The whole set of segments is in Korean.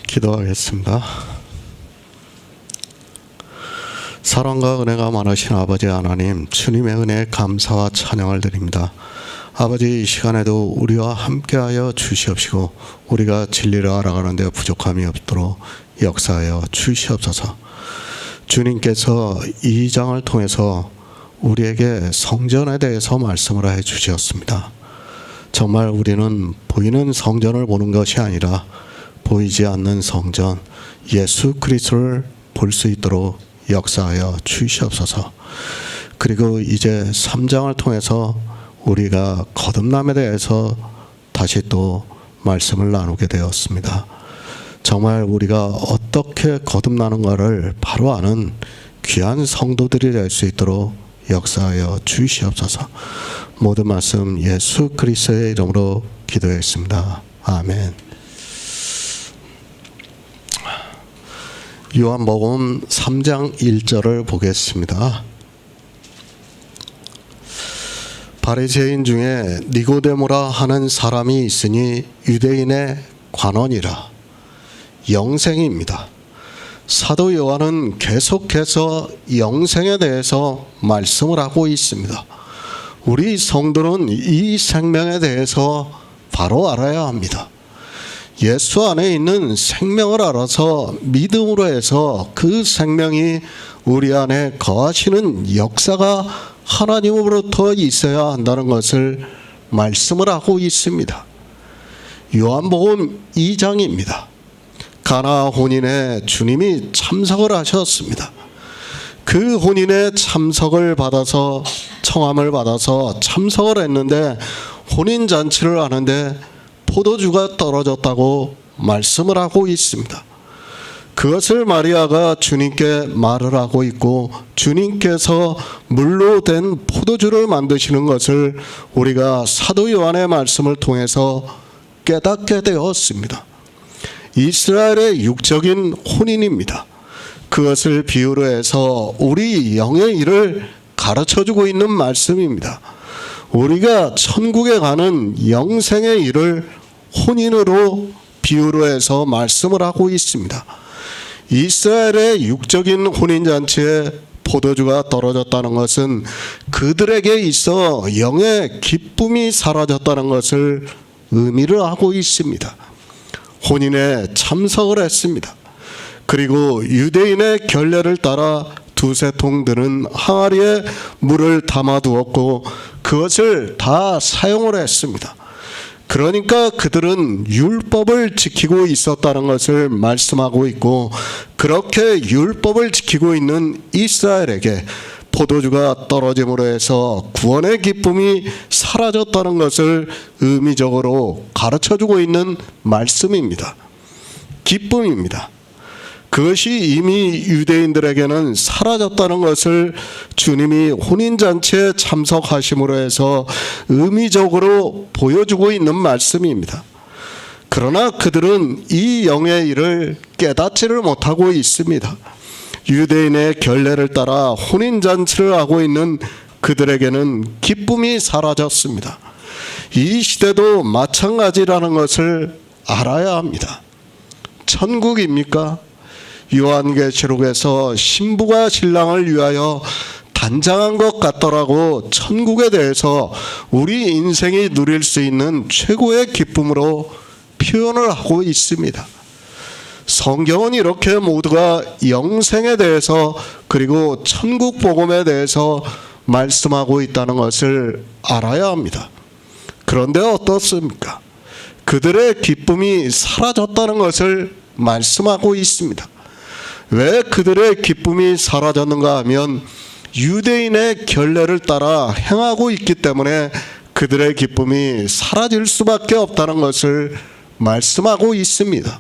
기도하겠습니다. 사랑과 은혜가 많으신 아버지 하나님, 주님의 은혜에 감사와 찬양을 드립니다. 아버지, 이 시간에도 우리와 함께하여 주시옵시고 우리가 진리를 알아가는 데 부족함이 없도록 역사하여 주시옵소서. 주님께서 이 장을 통해서 우리에게 성전에 대해서 말씀을 해 주셨습니다. 정말 우리는 보이는 성전을 보는 것이 아니라 보이지 않는 성전 예수 그리스도를 볼 수 있도록 역사하여 주시옵소서. 그리고 이제 3장을 통해서 우리가 거듭남에 대해서 다시 또 말씀을 나누게 되었습니다. 정말 우리가 어떻게 거듭나는가를 바로 아는 귀한 성도들이 될 수 있도록 역사하여 주시옵소서. 모든 말씀 예수 그리스도의 이름으로 기도했습니다. 아멘. 요한복음 3장 1절을 보겠습니다. 바리새인 중에 니고데모라 하는 사람이 있으니 유대인의 관원이라. 영생입니다. 사도 요한은 계속해서 영생에 대해서 말씀을 하고 있습니다. 우리 성도는 이 생명에 대해서 바로 알아야 합니다. 예수 안에 있는 생명을 알아서 믿음으로 해서 그 생명이 우리 안에 거하시는 역사가 하나님으로부터 있어야 한다는 것을 말씀을 하고 있습니다. 요한복음 2장입니다. 가나 혼인에 주님이 참석을 하셨습니다. 그 혼인에 참석을 받아서 청함을 받아서 참석을 했는데 혼인잔치를 하는데 포도주가 떨어졌다고 말씀을 하고 있습니다. 그것을 마리아가 주님께 말을 하고 있고 주님께서 물로 된 포도주를 만드시는 것을 우리가 사도 요한의 말씀을 통해서 깨닫게 되었습니다. 이스라엘의 육적인 혼인입니다. 그것을 비유로 해서 우리 영의 일을 가르쳐주고 있는 말씀입니다. 우리가 천국에 가는 영생의 일을 혼인으로 비유로 해서 말씀을 하고 있습니다. 이스라엘의 육적인 혼인잔치에 포도주가 떨어졌다는 것은 그들에게 있어 영의 기쁨이 사라졌다는 것을 의미를 하고 있습니다. 혼인에 참석을 했습니다. 그리고 유대인의 결례를 따라 두세 통 드는 항아리에 물을 담아두었고 그것을 다 사용을 했습니다. 그러니까 그들은 율법을 지키고 있었다는 것을 말씀하고 있고 그렇게 율법을 지키고 있는 이스라엘에게 포도주가 떨어짐으로 해서 구원의 기쁨이 사라졌다는 것을 의미적으로 가르쳐주고 있는 말씀입니다. 기쁨입니다. 그것이 이미 유대인들에게는 사라졌다는 것을 주님이 혼인잔치에 참석하심으로 해서 의미적으로 보여주고 있는 말씀입니다. 그러나 그들은 이 영의 일을 깨닫지를 못하고 있습니다. 유대인의 결례를 따라 혼인잔치를 하고 있는 그들에게는 기쁨이 사라졌습니다. 이 시대도 마찬가지라는 것을 알아야 합니다. 천국입니까? 요한계시록에서 신부가 신랑을 위하여 단장한 것 같더라고 천국에 대해서 우리 인생이 누릴 수 있는 최고의 기쁨으로 표현을 하고 있습니다. 성경은 이렇게 모두가 영생에 대해서 그리고 천국 복음에 대해서 말씀하고 있다는 것을 알아야 합니다. 그런데 어떻습니까? 그들의 기쁨이 사라졌다는 것을 말씀하고 있습니다. 왜 그들의 기쁨이 사라졌는가 하면 유대인의 결례를 따라 행하고 있기 때문에 그들의 기쁨이 사라질 수밖에 없다는 것을 말씀하고 있습니다.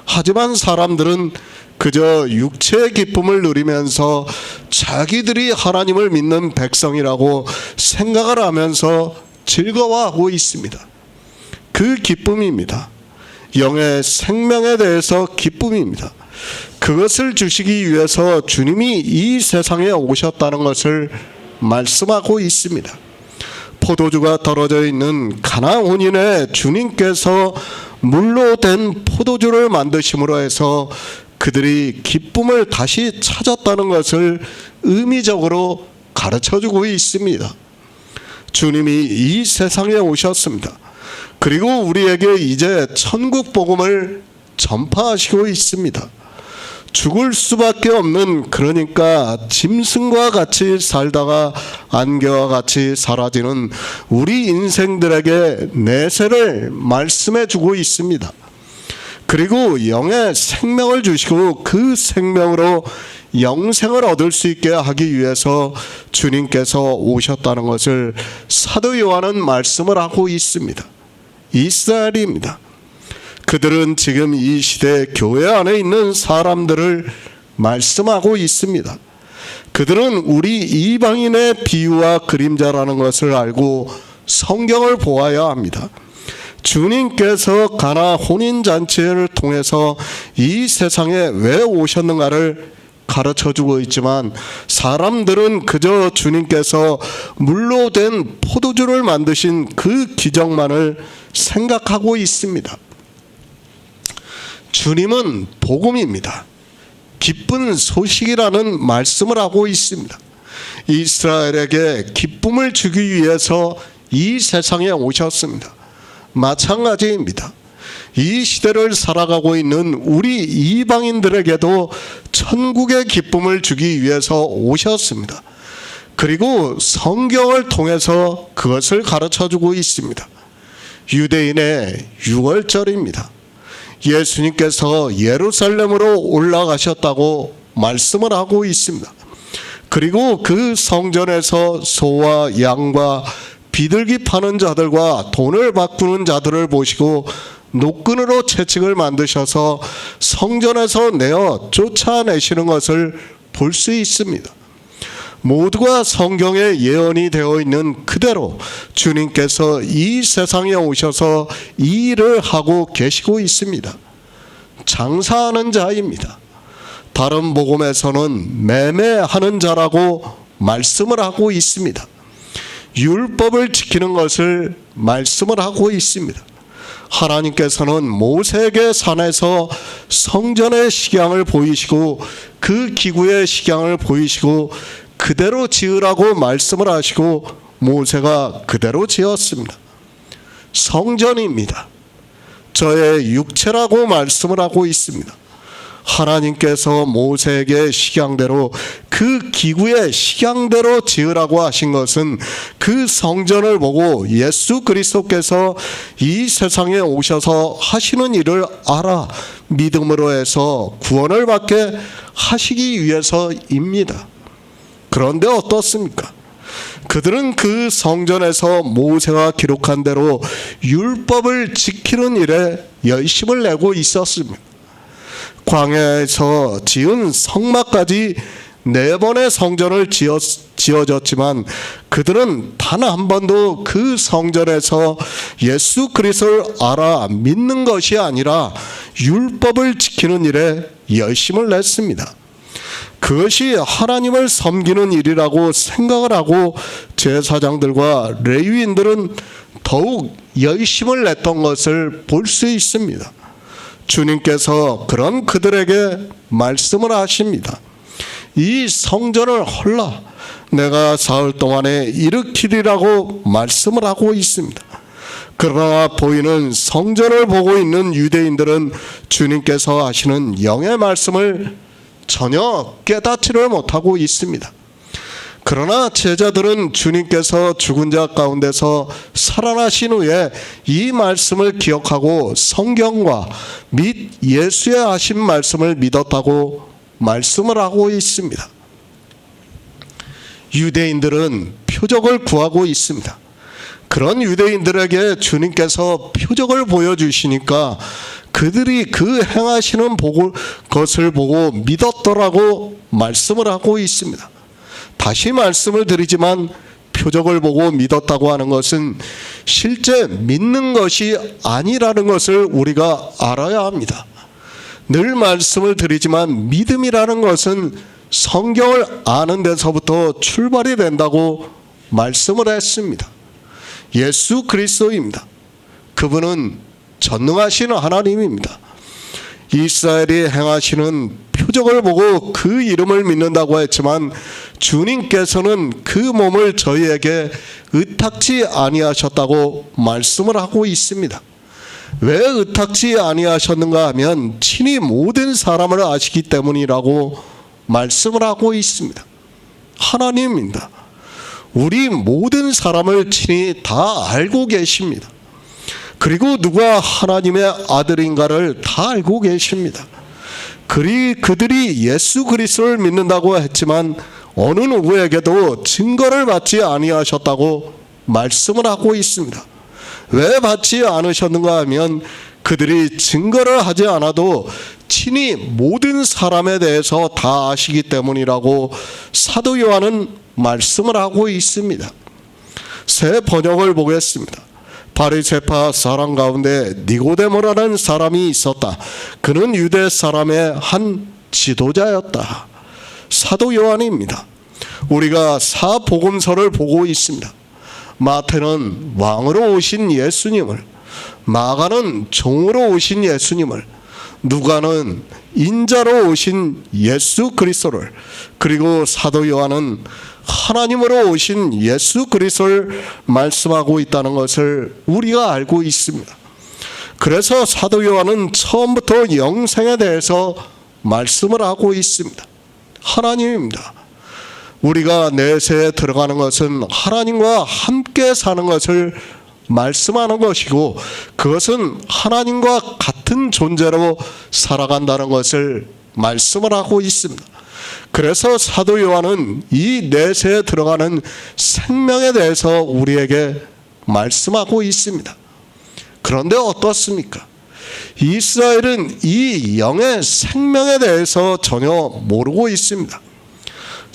하지만 사람들은 그저 육체의 기쁨을 누리면서 자기들이 하나님을 믿는 백성이라고 생각을 하면서 즐거워하고 있습니다. 그 기쁨입니다. 영의 생명에 대해서 기쁨입니다. 그것을 주시기 위해서 주님이 이 세상에 오셨다는 것을 말씀하고 있습니다. 포도주가 떨어져 있는 가나 혼인에 주님께서 물로 된 포도주를 만드심으로 해서 그들이 기쁨을 다시 찾았다는 것을 의미적으로 가르쳐주고 있습니다. 주님이 이 세상에 오셨습니다. 그리고 우리에게 이제 천국 복음을 전파하시고 있습니다. 죽을 수밖에 없는, 그러니까 짐승과 같이 살다가 안개와 같이 사라지는 우리 인생들에게 내세를 말씀해 주고 있습니다. 그리고 영의 생명을 주시고 그 생명으로 영생을 얻을 수 있게 하기 위해서 주님께서 오셨다는 것을 사도 요한은 말씀을 하고 있습니다. 이스라엘입니다. 그들은 지금 이 시대 교회 안에 있는 사람들을 말씀하고 있습니다. 그들은 우리 이방인의 비유와 그림자라는 것을 알고 성경을 보아야 합니다. 주님께서 가나 혼인잔치를 통해서 이 세상에 왜 오셨는가를 가르쳐주고 있지만 사람들은 그저 주님께서 물로 된 포도주를 만드신 그 기적만을 생각하고 있습니다. 주님은 복음입니다. 기쁜 소식이라는 말씀을 하고 있습니다. 이스라엘에게 기쁨을 주기 위해서 이 세상에 오셨습니다. 마찬가지입니다. 이 시대를 살아가고 있는 우리 이방인들에게도 천국의 기쁨을 주기 위해서 오셨습니다. 그리고 성경을 통해서 그것을 가르쳐주고 있습니다. 유대인의 유월절입니다. 예수님께서 예루살렘으로 올라가셨다고 말씀을 하고 있습니다. 그리고 그 성전에서 소와 양과 비둘기 파는 자들과 돈을 바꾸는 자들을 보시고 노끈으로 채찍을 만드셔서 성전에서 내어 쫓아내시는 것을 볼 수 있습니다. 모두가 성경에 예언이 되어 있는 그대로 주님께서 이 세상에 오셔서 이 일을 하고 계시고 있습니다. 장사하는 자입니다. 다른 복음에서는 매매하는 자라고 말씀을 하고 있습니다. 율법을 지키는 것을 말씀을 하고 있습니다. 하나님께서는 모세에게 산에서 성전의 식양을 보이시고 그 기구의 식양을 보이시고 그대로 지으라고 말씀을 하시고 모세가 그대로 지었습니다. 성전입니다. 저의 육체라고 말씀을 하고 있습니다. 하나님께서 모세에게 식양대로 그 기구의 식양대로 지으라고 하신 것은 그 성전을 보고 예수 그리스도께서 이 세상에 오셔서 하시는 일을 알아 믿음으로 해서 구원을 받게 하시기 위해서입니다. 그런데 어떻습니까? 그들은 그 성전에서 모세가 기록한 대로 율법을 지키는 일에 열심을 내고 있었습니다. 광야에서 지은 성막까지 4번의 성전을 지어졌지만 그들은 단 한 번도 그 성전에서 예수 그리스도를 알아 믿는 것이 아니라 율법을 지키는 일에 열심을 냈습니다. 그것이 하나님을 섬기는 일이라고 생각을 하고 제사장들과 레위인들은 더욱 열심을 냈던 것을 볼 수 있습니다. 주님께서 그런 그들에게 말씀을 하십니다. 이 성전을 헐라 내가 사흘 동안에 일으키리라고 말씀을 하고 있습니다. 그러나 보이는 성전을 보고 있는 유대인들은 주님께서 하시는 영의 말씀을 전혀 깨닫지를 못하고 있습니다. 그러나 제자들은 주님께서 죽은 자 가운데서 살아나신 후에 이 말씀을 기억하고 성경과 및 예수의 하신 말씀을 믿었다고 말씀을 하고 있습니다. 유대인들은 표적을 구하고 있습니다. 그런 유대인들에게 주님께서 표적을 보여주시니까 그들이 그 행하시는 것을 보고 믿었더라고 말씀을 하고 있습니다. 다시 말씀을 드리지만 표적을 보고 믿었다고 하는 것은 실제 믿는 것이 아니라는 것을 우리가 알아야 합니다. 늘 말씀을 드리지만 믿음이라는 것은 성경을 아는 데서부터 출발이 된다고 말씀을 했습니다. 예수 그리스도입니다. 그분은 전능하신 하나님입니다. 이스라엘이 행하시는 표적을 보고 그 이름을 믿는다고 했지만 주님께서는 그 몸을 저희에게 의탁지 아니하셨다고 말씀을 하고 있습니다. 왜 의탁지 아니하셨는가 하면 친히 모든 사람을 아시기 때문이라고 말씀을 하고 있습니다. 하나님입니다. 우리 모든 사람을 친히 다 알고 계십니다. 그리고 누가 하나님의 아들인가를 다 알고 계십니다. 그들이 예수 그리스도를 믿는다고 했지만 어느 누구에게도 증거를 받지 아니하셨다고 말씀을 하고 있습니다. 왜 받지 않으셨는가 하면 그들이 증거를 하지 않아도 친히 모든 사람에 대해서 다 아시기 때문이라고 사도 요한은 말씀을 하고 있습니다. 새 번역을 보겠습니다. 바리새파 사람 가운데 니고데모라는 사람이 있었다. 그는 유대 사람의 한 지도자였다. 사도 요한입니다. 우리가 사복음서를 보고 있습니다. 마태는 왕으로 오신 예수님을, 마가는 종으로 오신 예수님을, 누가는 인자로 오신 예수 그리스도를, 그리고 사도 요한은 하나님으로 오신 예수 그리스도를 말씀하고 있다는 것을 우리가 알고 있습니다. 그래서 사도 요한은 처음부터 영생에 대해서 말씀을 하고 있습니다. 하나님입니다. 우리가 내세에 들어가는 것은 하나님과 함께 사는 것을 말씀하는 것이고, 그것은 하나님과 같은 존재로 살아간다는 것을 말씀을 하고 있습니다. 그래서 사도 요한은 이 내세에 들어가는 생명에 대해서 우리에게 말씀하고 있습니다. 그런데 어떻습니까? 이스라엘은 이 영의 생명에 대해서 전혀 모르고 있습니다.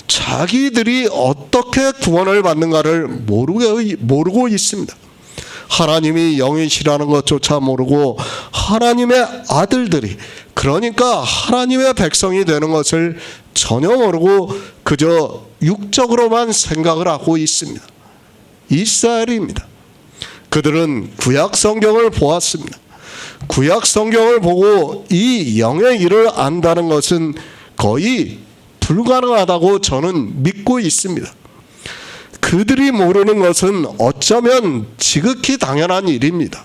자기들이 어떻게 구원을 받는가를 모르고 있습니다. 하나님이 영이시라는 것조차 모르고 하나님의 아들들이, 그러니까 하나님의 백성이 되는 것을 전혀 모르고 그저 육적으로만 생각을 하고 있습니다. 이스라엘입니다. 그들은 구약 성경을 보았습니다. 구약 성경을 보고 이 영의 일을 안다는 것은 거의 불가능하다고 저는 믿고 있습니다. 그들이 모르는 것은 어쩌면 지극히 당연한 일입니다.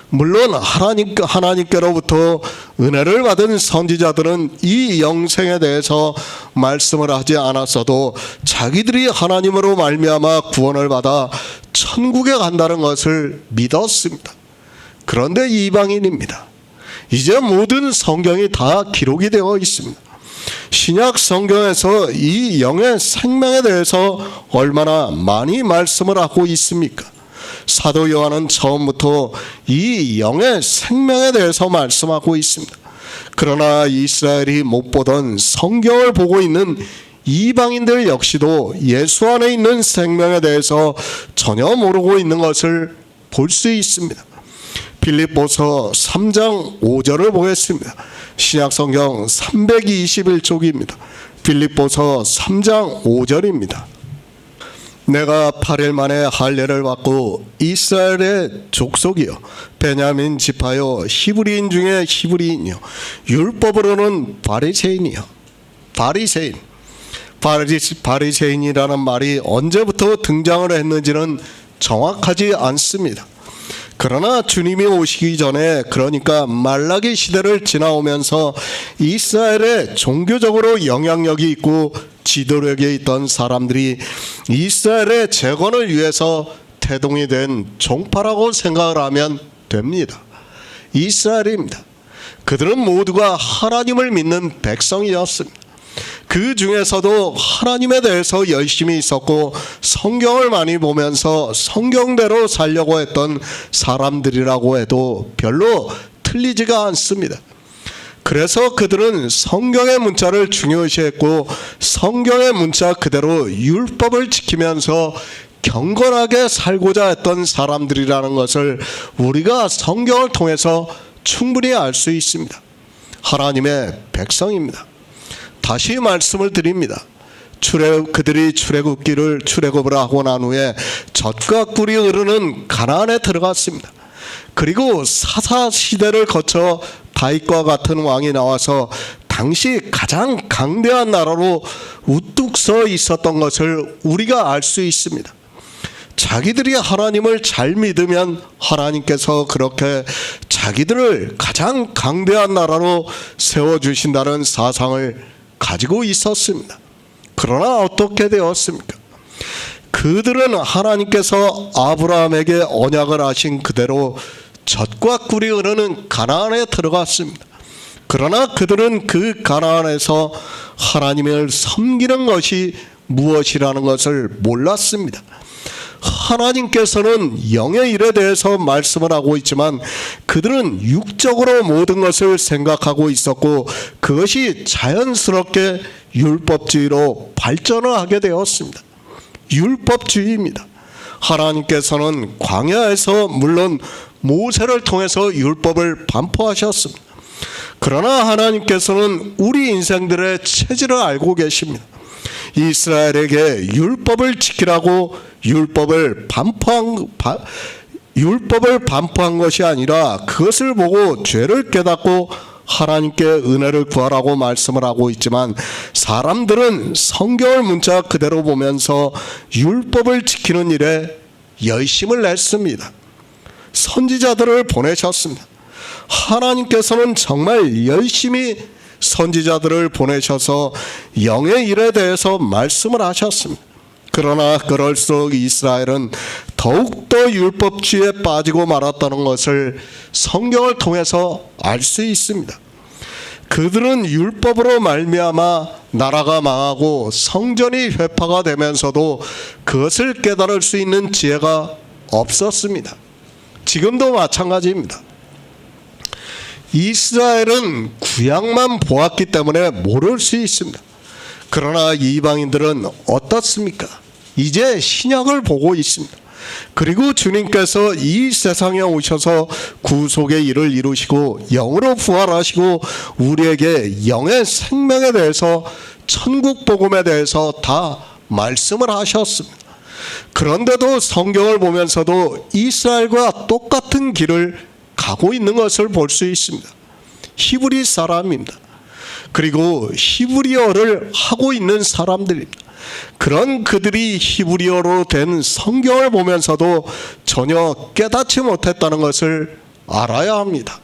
물론 하나님께로부터 은혜를 받은 선지자들은 이 영생에 대해서 말씀을 하지 않았어도 자기들이 하나님으로 말미암아 구원을 받아 천국에 간다는 것을 믿었습니다. 그런데 이방인입니다. 이제 모든 성경이 다 기록이 되어 있습니다. 신약 성경에서 이 영의 생명에 대해서 얼마나 많이 말씀을 하고 있습니까? 사도 요한은 처음부터 이 영의 생명에 대해서 말씀하고 있습니다. 그러나 이스라엘이 못 보던 성경을 보고 있는 이방인들 역시도 예수 안에 있는 생명에 대해서 전혀 모르고 있는 것을 볼 수 있습니다. 빌립보서 3장 5절을 보겠습니다. 신약성경 321쪽입니다. 빌립보서 3장 5절입니다. 내가 8일 만에 할례를 받고 이스라엘의 족속이요 베냐민 지파요 히브리인 중에 히브리인이요 율법으로는 바리새인이요. 바리새인이라는 말이 언제부터 등장을 했는지는 정확하지 않습니다. 그러나 주님이 오시기 전에, 그러니까 말라기 시대를 지나오면서 이스라엘에 종교적으로 영향력이 있고 지도력이 있던 사람들이 이스라엘의 재건을 위해서 태동이 된 종파라고 생각을 하면 됩니다. 이스라엘입니다. 그들은 모두가 하나님을 믿는 백성이었습니다. 그 중에서도 하나님에 대해서 열심히 있었고 성경을 많이 보면서 성경대로 살려고 했던 사람들이라고 해도 별로 틀리지가 않습니다. 그래서 그들은 성경의 문자를 중요시했고 성경의 문자 그대로 율법을 지키면서 경건하게 살고자 했던 사람들이라는 것을 우리가 성경을 통해서 충분히 알 수 있습니다. 하나님의 백성입니다. 다시 말씀을 드립니다. 그들이 출애굽을 하고 난 후에 젖과 꿀이 흐르는 가나안에 들어갔습니다. 그리고 사사 시대를 거쳐 다윗과 같은 왕이 나와서 당시 가장 강대한 나라로 우뚝 서 있었던 것을 우리가 알 수 있습니다. 자기들이 하나님을 잘 믿으면 하나님께서 그렇게 자기들을 가장 강대한 나라로 세워주신다는 사상을 가지고 있었습니다. 그러나 어떻게 되었습니까? 그들은 하나님께서 아브라함에게 언약을 하신 그대로 젖과 꿀이 흐르는 가나안에 들어갔습니다. 그러나 그들은 그 가나안에서 하나님을 섬기는 것이 무엇이라는 것을 몰랐습니다. 하나님께서는 영의 일에 대해서 말씀을 하고 있지만 그들은 육적으로 모든 것을 생각하고 있었고 그것이 자연스럽게 율법주의로 발전을 하게 되었습니다. 율법주의입니다. 하나님께서는 광야에서 물론 모세를 통해서 율법을 반포하셨습니다. 그러나 하나님께서는 우리 인생들의 체질을 알고 계십니다. 이스라엘에게 율법을 지키라고 율법을 반포한 것이 아니라 그것을 보고 죄를 깨닫고 하나님께 은혜를 구하라고 말씀을 하고 있지만 사람들은 성경을 문자 그대로 보면서 율법을 지키는 일에 열심을 냈습니다. 선지자들을 보내셨습니다. 하나님께서는 정말 열심히 선지자들을 보내셔서 영의 일에 대해서 말씀을 하셨습니다. 그러나 그럴수록 이스라엘은 더욱더 율법주의에 빠지고 말았다는 것을 성경을 통해서 알 수 있습니다. 그들은 율법으로 말미암아 나라가 망하고 성전이 회파가 되면서도 그것을 깨달을 수 있는 지혜가 없었습니다. 지금도 마찬가지입니다. 이스라엘은 구약만 보았기 때문에 모를 수 있습니다. 그러나 이방인들은 어떻습니까? 이제 신약을 보고 있습니다. 그리고 주님께서 이 세상에 오셔서 구속의 일을 이루시고 영으로 부활하시고 우리에게 영의 생명에 대해서 천국 복음에 대해서 다 말씀을 하셨습니다. 그런데도 성경을 보면서도 이스라엘과 똑같은 길을 가고 있는 것을 볼 수 있습니다. 히브리 사람입니다. 그리고 히브리어를 하고 있는 사람들입니다. 그런 그들이 히브리어로 된 성경을 보면서도 전혀 깨닫지 못했다는 것을 알아야 합니다.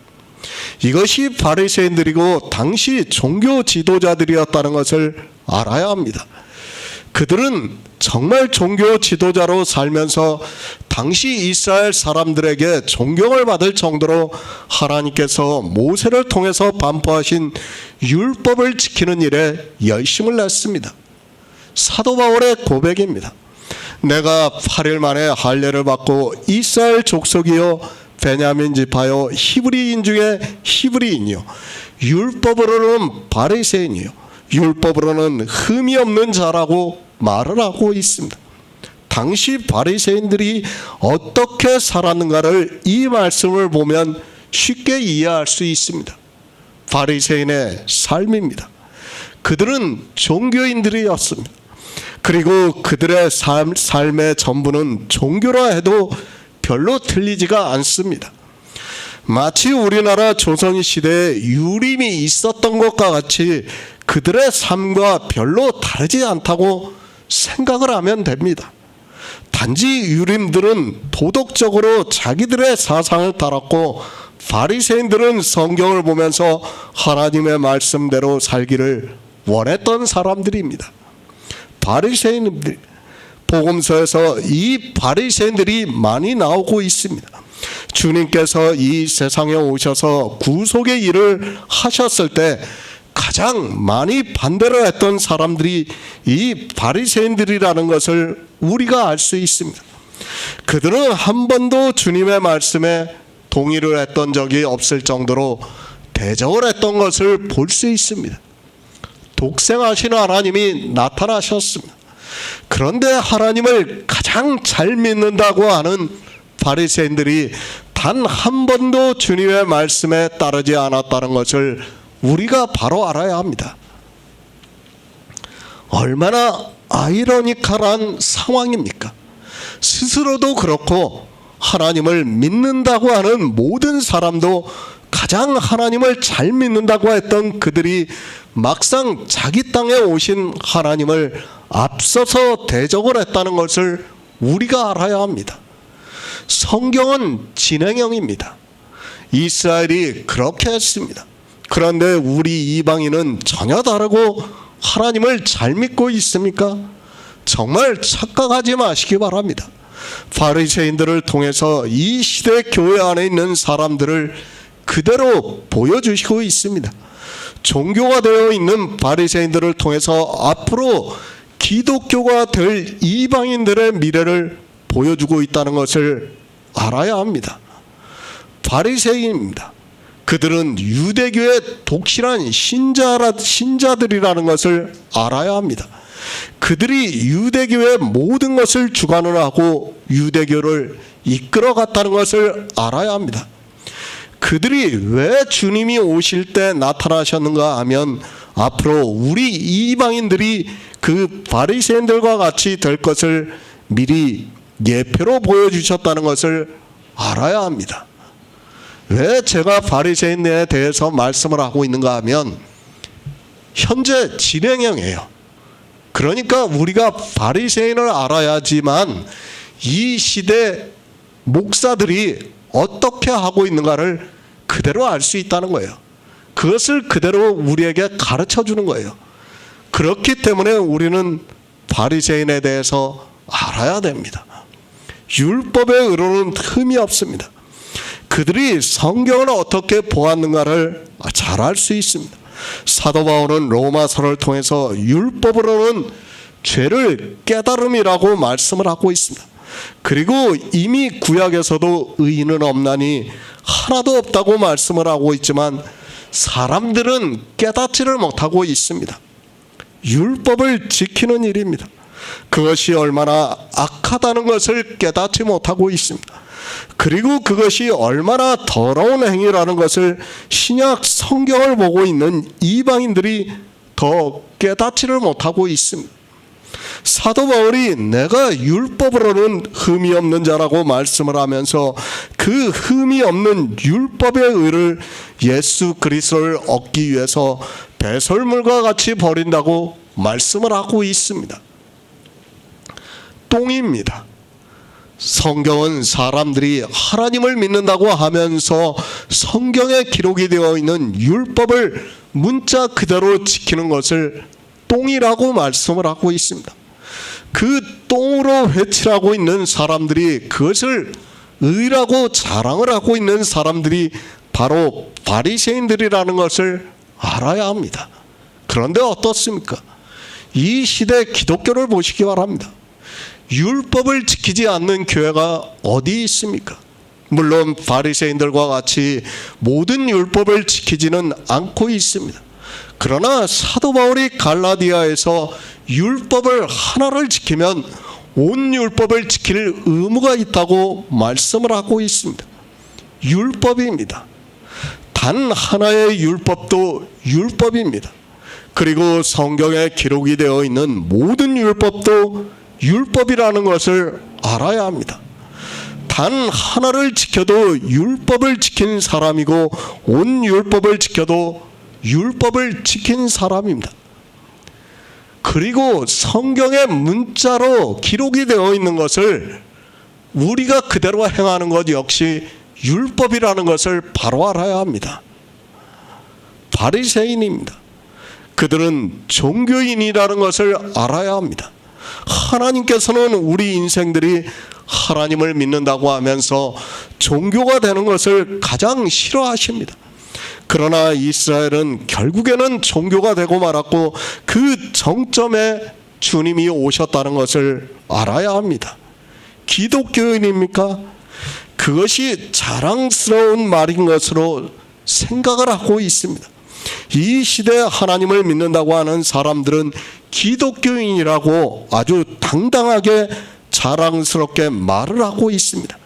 이것이 바리새인들이고 당시 종교 지도자들이었다는 것을 알아야 합니다. 그들은 정말 종교 지도자로 살면서 당시 이스라엘 사람들에게 존경을 받을 정도로 하나님께서 모세를 통해서 반포하신 율법을 지키는 일에 열심을 냈습니다. 사도 바울의 고백입니다. 내가 8일 만에 할례를 받고 이스라엘 족속이요 베냐민 지파요 히브리인 중에 히브리인이요 율법으로는 바리새인이요 율법으로는 흠이 없는 자라고 말을 하고 있습니다. 당시 바리새인들이 어떻게 살았는가를 이 말씀을 보면 쉽게 이해할 수 있습니다. 바리새인의 삶입니다. 그들은 종교인들이었습니다. 그리고 그들의 삶의 전부는 종교라 해도 별로 틀리지가 않습니다. 마치 우리나라 조선시대에 유림이 있었던 것과 같이 그들의 삶과 별로 다르지 않다고 생각을 하면 됩니다. 단지 유림들은 도덕적으로 자기들의 사상을 따랐고 바리새인들은 성경을 보면서 하나님의 말씀대로 살기를 원했던 사람들입니다. 바리새인들, 복음서에서 이 바리새인들이 많이 나오고 있습니다. 주님께서 이 세상에 오셔서 구속의 일을 하셨을 때 가장 많이 반대를 했던 사람들이 이 바리새인들이라는 것을 우리가 알 수 있습니다. 그들은 한 번도 주님의 말씀에 동의를 했던 적이 없을 정도로 대적을 했던 것을 볼 수 있습니다. 독생하신 하나님이 나타나셨습니다. 그런데 하나님을 가장 잘 믿는다고 하는 바리새인들이 단 한 번도 주님의 말씀에 따르지 않았다는 것을 우리가 바로 알아야 합니다. 얼마나 아이러니컬한 상황입니까? 스스로도 그렇고 하나님을 믿는다고 하는 모든 사람도 가장 하나님을 잘 믿는다고 했던 그들이 막상 자기 땅에 오신 하나님을 앞서서 대적을 했다는 것을 우리가 알아야 합니다. 성경은 진행형입니다. 이스라엘이 그렇게 했습니다. 그런데 우리 이방인은 전혀 다르고 하나님을 잘 믿고 있습니까? 정말 착각하지 마시기 바랍니다. 바리새인들을 통해서 이 시대 교회 안에 있는 사람들을 그대로 보여주시고 있습니다. 종교가 되어 있는 바리새인들을 통해서 앞으로 기독교가 될 이방인들의 미래를 보여주고 있다는 것을 알아야 합니다. 바리새인입니다. 그들은 유대교의 독실한 신자들이라는 것을 알아야 합니다. 그들이 유대교의 모든 것을 주관을 하고 유대교를 이끌어갔다는 것을 알아야 합니다. 그들이 왜 주님이 오실 때 나타나셨는가 하면 앞으로 우리 이방인들이 그 바리새인들과 같이 될 것을 미리 예표로 보여주셨다는 것을 알아야 합니다. 왜 제가 바리새인에 대해서 말씀을 하고 있는가 하면 현재 진행형이에요. 그러니까 우리가 바리새인을 알아야지만 이 시대 목사들이 어떻게 하고 있는가를 그대로 알 수 있다는 거예요. 그것을 그대로 우리에게 가르쳐 주는 거예요. 그렇기 때문에 우리는 바리새인에 대해서 알아야 됩니다. 율법의 의로는 흠이 없습니다. 그들이 성경을 어떻게 보았는가를 잘 알 수 있습니다. 사도 바울은 로마서를 통해서 율법으로는 죄를 깨달음이라고 말씀을 하고 있습니다. 그리고 이미 구약에서도 의인은 없나니 하나도 없다고 말씀을 하고 있지만 사람들은 깨닫지를 못하고 있습니다. 율법을 지키는 일입니다. 그것이 얼마나 악하다는 것을 깨닫지 못하고 있습니다. 그리고 그것이 얼마나 더러운 행위라는 것을 신약 성경을 보고 있는 이방인들이 더 깨닫지를 못하고 있습니다. 사도 바울이 내가 율법으로는 흠이 없는 자라고 말씀을 하면서 그 흠이 없는 율법의 의를 예수 그리스도를 얻기 위해서 배설물과 같이 버린다고 말씀을 하고 있습니다. 똥입니다. 성경은 사람들이 하나님을 믿는다고 하면서 성경에 기록이 되어 있는 율법을 문자 그대로 지키는 것을 똥이라고 말씀을 하고 있습니다. 그 똥으로 회칠하고 있는 사람들이 그것을 의라고 자랑을 하고 있는 사람들이 바로 바리새인들이라는 것을 알아야 합니다. 그런데 어떻습니까? 이 시대 기독교를 보시기 바랍니다. 율법을 지키지 않는 교회가 어디 있습니까? 물론 바리새인들과 같이 모든 율법을 지키지는 않고 있습니다. 그러나 사도 바울이 갈라디아에서 율법을 하나를 지키면 온 율법을 지킬 의무가 있다고 말씀을 하고 있습니다. 율법입니다. 단 하나의 율법도 율법입니다. 그리고 성경에 기록이 되어 있는 모든 율법도 율법이라는 것을 알아야 합니다. 단 하나를 지켜도 율법을 지킨 사람이고 온 율법을 지켜도 율법을 지킨 사람입니다. 그리고 성경의 문자로 기록이 되어 있는 것을 우리가 그대로 행하는 것 역시 율법이라는 것을 바로 알아야 합니다. 바리새인입니다. 그들은 종교인이라는 것을 알아야 합니다. 하나님께서는 우리 인생들이 하나님을 믿는다고 하면서 종교가 되는 것을 가장 싫어하십니다. 그러나 이스라엘은 결국에는 종교가 되고 말았고 그 정점에 주님이 오셨다는 것을 알아야 합니다. 기독교인입니까? 그것이 자랑스러운 말인 것으로 생각을 하고 있습니다. 이 시대에 하나님을 믿는다고 하는 사람들은 기독교인이라고 아주 당당하게 자랑스럽게 말을 하고 있습니다.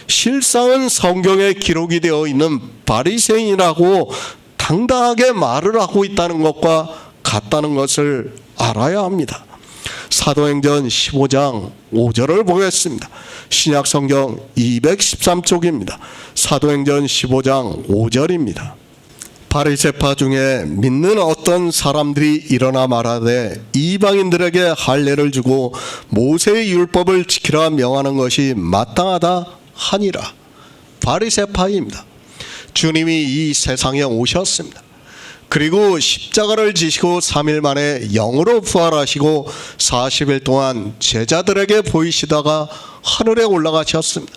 실상은 성경에 기록이 되어 있는 바리새인이라고 당당하게 말을 하고 있다는 것과 같다는 것을 알아야 합니다. 사도행전 15장 5절을 보겠습니다. 신약성경 213쪽입니다. 사도행전 15장 5절입니다. 바리새파 중에 믿는 어떤 사람들이 일어나 말하되 이방인들에게 할례를 주고 모세의 율법을 지키라 명하는 것이 마땅하다 하니라. 바리새파입니다. 주님이 이 세상에 오셨습니다. 그리고 십자가를 지시고 3일 만에 영으로 부활하시고 40일 동안 제자들에게 보이시다가 하늘에 올라가셨습니다.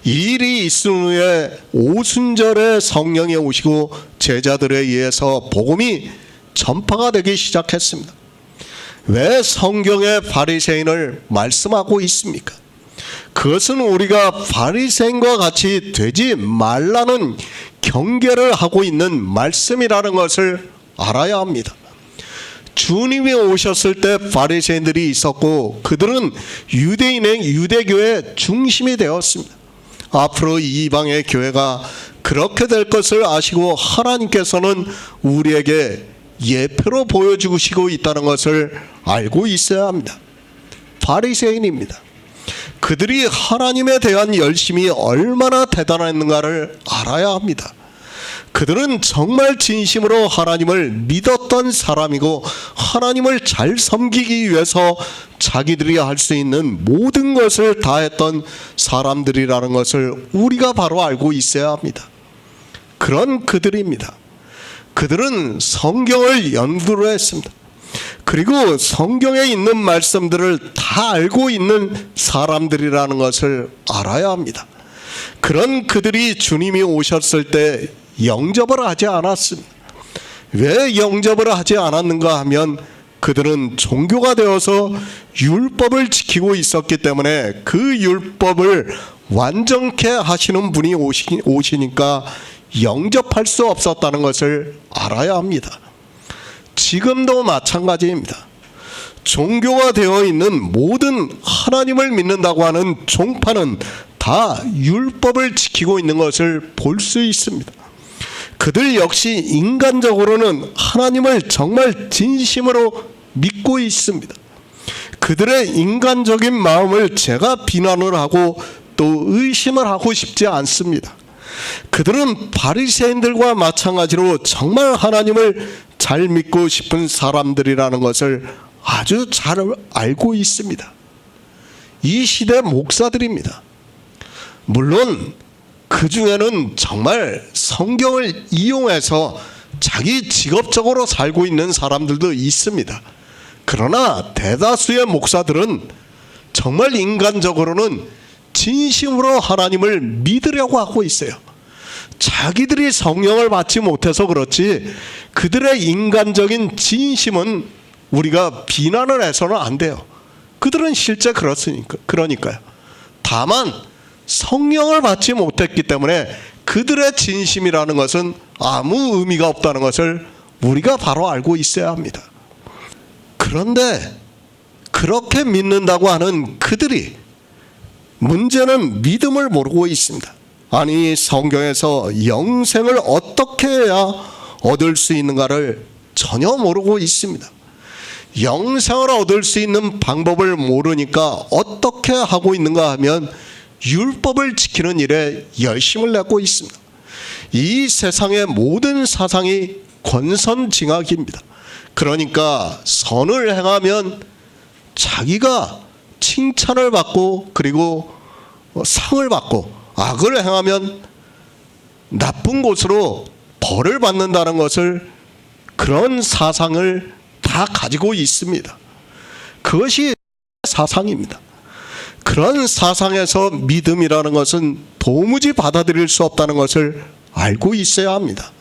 이 일이 있은 후에 오순절에 성령이 오시고 제자들에 의해서 복음이 전파가 되기 시작했습니다. 왜 성경에 바리새인을 말씀하고 있습니까? 그것은 우리가 바리새인과 같이 되지 말라는 경계를 하고 있는 말씀이라는 것을 알아야 합니다. 주님이 오셨을 때 바리새인들이 있었고 그들은 유대교의 중심이 되었습니다. 앞으로 이방의 교회가 그렇게 될 것을 아시고 하나님께서는 우리에게 예표로 보여주시고 있다는 것을 알고 있어야 합니다. 바리새인입니다. 그들이 하나님에 대한 열심이 얼마나 대단했는가를 알아야 합니다. 그들은 정말 진심으로 하나님을 믿었던 사람이고 하나님을 잘 섬기기 위해서 자기들이 할 수 있는 모든 것을 다했던 사람들이라는 것을 우리가 바로 알고 있어야 합니다. 그런 그들입니다. 그들은 성경을 연구를 했습니다. 그리고 성경에 있는 말씀들을 다 알고 있는 사람들이라는 것을 알아야 합니다. 그런 그들이 주님이 오셨을 때 영접을 하지 않았습니다. 왜 영접을 하지 않았는가 하면 그들은 종교가 되어서 율법을 지키고 있었기 때문에 그 율법을 완전케 하시는 분이 오시니까 영접할 수 없었다는 것을 알아야 합니다. 지금도 마찬가지입니다. 종교가 되어 있는 모든 하나님을 믿는다고 하는 종파는 다 율법을 지키고 있는 것을 볼 수 있습니다. 그들 역시 인간적으로는 하나님을 정말 진심으로 믿고 있습니다. 그들의 인간적인 마음을 제가 비난을 하고 또 의심을 하고 싶지 않습니다. 그들은 바리새인들과 마찬가지로 정말 하나님을 잘 믿고 싶은 사람들이라는 것을 아주 잘 알고 있습니다. 이 시대 목사들입니다. 물론 그 중에는 정말 성경을 이용해서 자기 직업적으로 살고 있는 사람들도 있습니다. 그러나 대다수의 목사들은 정말 인간적으로는 진심으로 하나님을 믿으려고 하고 있어요. 자기들이 성령을 받지 못해서 그렇지 그들의 인간적인 진심은 우리가 비난을 해서는 안 돼요. 그들은 실제 그러니까요. 다만 성령을 받지 못했기 때문에 그들의 진심이라는 것은 아무 의미가 없다는 것을 우리가 바로 알고 있어야 합니다. 그런데 그렇게 믿는다고 하는 그들이 문제는 믿음을 모르고 있습니다. 아니 성경에서 영생을 어떻게 해야 얻을 수 있는가를 전혀 모르고 있습니다. 영생을 얻을 수 있는 방법을 모르니까 어떻게 하고 있는가 하면 율법을 지키는 일에 열심을 내고 있습니다. 이 세상의 모든 사상이 권선징악입니다. 그러니까 선을 행하면 자기가 칭찬을 받고 그리고 상을 받고 악을 행하면 나쁜 곳으로 벌을 받는다는 것을 그런 사상을 다 가지고 있습니다. 그것이 사상입니다. 그런 사상에서 믿음이라는 것은 도무지 받아들일 수 없다는 것을 알고 있어야 합니다.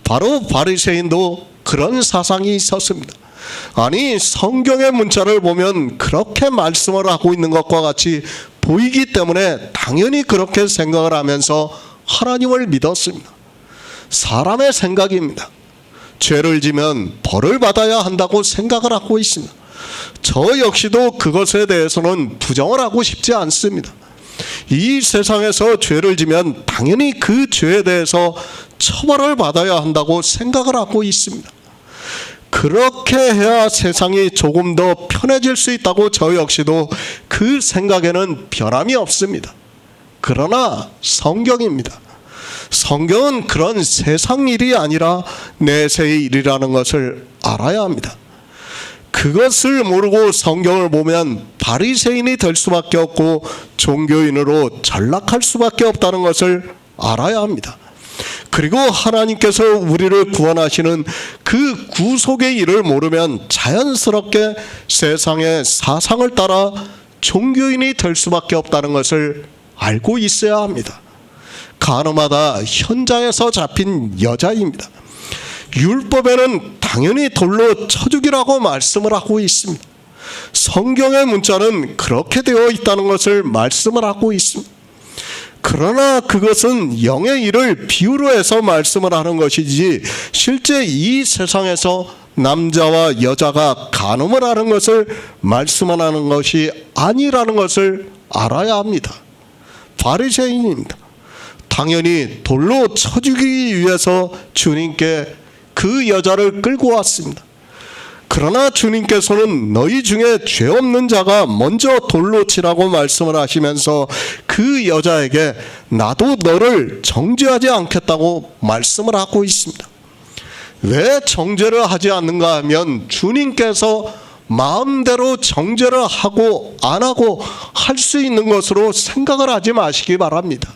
바로 바리새인도 그런 사상이 있었습니다. 아니 성경의 문자를 보면 그렇게 말씀을 하고 있는 것과 같이 보이기 때문에 당연히 그렇게 생각을 하면서 하나님을 믿었습니다. 사람의 생각입니다. 죄를 지면 벌을 받아야 한다고 생각을 하고 있습니다. 저 역시도 그것에 대해서는 부정을 하고 싶지 않습니다. 이 세상에서 죄를 지면 당연히 그 죄에 대해서 처벌을 받아야 한다고 생각을 하고 있습니다. 그렇게 해야 세상이 조금 더 편해질 수 있다고 저 역시도 그 생각에는 변함이 없습니다. 그러나 성경입니다. 성경은 그런 세상 일이 아니라 내세의 일이라는 것을 알아야 합니다. 그것을 모르고 성경을 보면 바리새인이 될 수밖에 없고 종교인으로 전락할 수밖에 없다는 것을 알아야 합니다. 그리고 하나님께서 우리를 구원하시는 그 구속의 일을 모르면 자연스럽게 세상의 사상을 따라 종교인이 될 수밖에 없다는 것을 알고 있어야 합니다. 가늠하다 현장에서 잡힌 여자입니다. 율법에는 당연히 돌로 쳐 죽이라고 말씀을 하고 있습니다. 성경의 문자는 그렇게 되어 있다는 것을 말씀을 하고 있습니다. 그러나 그것은 영의 일을 비유로 해서 말씀을 하는 것이지 실제 이 세상에서 남자와 여자가 간음을 하는 것을 말씀하는 것이 아니라는 것을 알아야 합니다. 바리새인입니다. 당연히 돌로 쳐 죽이기 위해서 주님께 그 여자를 끌고 왔습니다. 그러나 주님께서는 너희 중에 죄 없는 자가 먼저 돌로 치라고 말씀을 하시면서 그 여자에게 나도 너를 정죄하지 않겠다고 말씀을 하고 있습니다. 왜 정죄를 하지 않는가 하면 주님께서 마음대로 정죄를 하고 안 하고 할 수 있는 것으로 생각을 하지 마시기 바랍니다.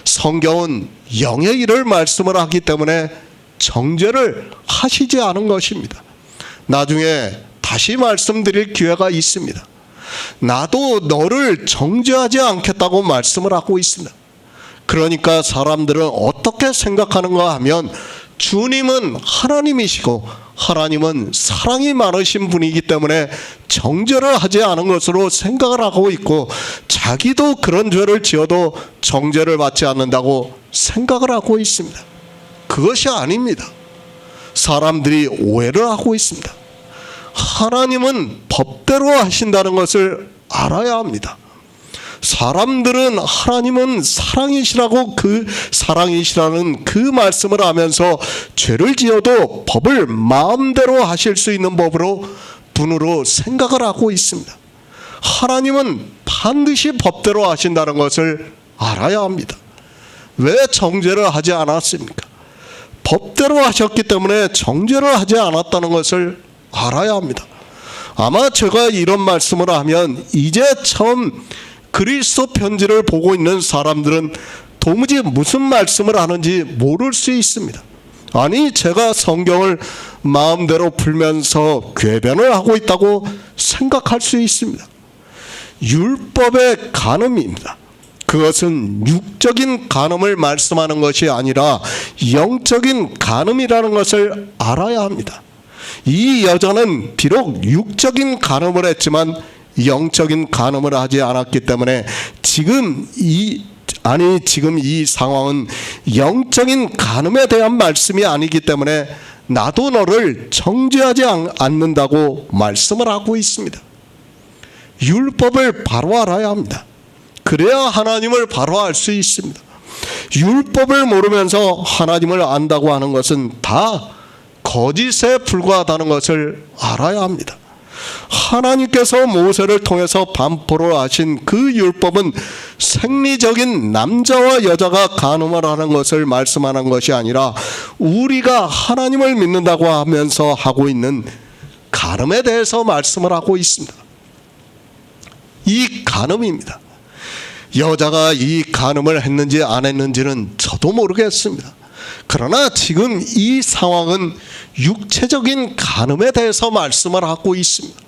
성경은 영의 일을 말씀을 하기 때문에 정죄를 하시지 않은 것입니다. 나중에 다시 말씀드릴 기회가 있습니다. 나도 너를 정죄하지 않겠다고 말씀을 하고 있습니다. 그러니까 사람들은 어떻게 생각하는가 하면 주님은 하나님이시고 하나님은 사랑이 많으신 분이기 때문에 정죄를 하지 않은 것으로 생각을 하고 있고 자기도 그런 죄를 지어도 정죄를 받지 않는다고 생각을 하고 있습니다. 그것이 아닙니다. 사람들이 오해를 하고 있습니다. 하나님은 법대로 하신다는 것을 알아야 합니다. 사람들은 하나님은 사랑이시라고 그 사랑이시라는 그 말씀을 하면서 죄를 지어도 법을 마음대로 하실 수 있는 법으로 분으로 생각을 하고 있습니다. 하나님은 반드시 법대로 하신다는 것을 알아야 합니다. 왜 정죄를 하지 않았습니까? 법대로 하셨기 때문에 정죄를 하지 않았다는 것을 알아야 합니다. 아마 제가 이런 말씀을 하면 이제 처음 그리스도 편지를 보고 있는 사람들은 도무지 무슨 말씀을 하는지 모를 수 있습니다. 아니 제가 성경을 마음대로 풀면서 궤변을 하고 있다고 생각할 수 있습니다. 율법의 간음입니다. 그것은 육적인 간음을 말씀하는 것이 아니라 영적인 간음이라는 것을 알아야 합니다. 이 여자는 비록 육적인 간음을 했지만 영적인 간음을 하지 않았기 때문에 지금 이 상황은 영적인 간음에 대한 말씀이 아니기 때문에 나도 너를 정죄하지 않는다고 말씀을 하고 있습니다. 율법을 바로 알아야 합니다. 그래야 하나님을 바로 알 수 있습니다. 율법을 모르면서 하나님을 안다고 하는 것은 다 거짓에 불과하다는 것을 알아야 합니다. 하나님께서 모세를 통해서 반포로 하신 그 율법은 생리적인 남자와 여자가 간음을 하는 것을 말씀하는 것이 아니라 우리가 하나님을 믿는다고 하면서 하고 있는 간음에 대해서 말씀을 하고 있습니다. 이 간음입니다. 여자가 이 간음을 했는지 안 했는지는 저도 모르겠습니다. 그러나 지금 이 상황은 육체적인 간음에 대해서 말씀을 하고 있습니다.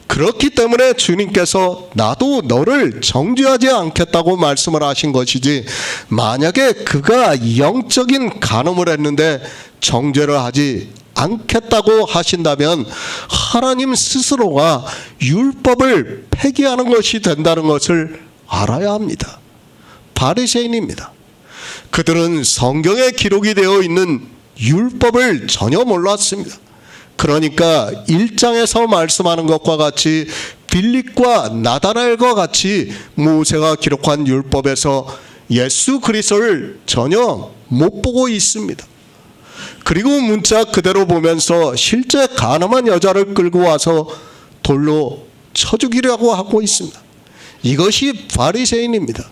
그렇기 때문에 주님께서 나도 너를 정죄하지 않겠다고 말씀을 하신 것이지 만약에 그가 영적인 간음을 했는데 정죄를 하지 않겠다고 하신다면 하나님 스스로가 율법을 폐기하는 것이 된다는 것을 알아야 합니다. 바리새인입니다. 그들은 성경에 기록이 되어 있는 율법을 전혀 몰랐습니다. 그러니까 1장에서 말씀하는 것과 같이 빌립과 나다나엘과 같이 모세가 기록한 율법에서 예수 그리스도를 전혀 못 보고 있습니다. 그리고 문자 그대로 보면서 실제 가늠한 여자를 끌고 와서 돌로 쳐 죽이려고 하고 있습니다. 이것이 바리새인입니다.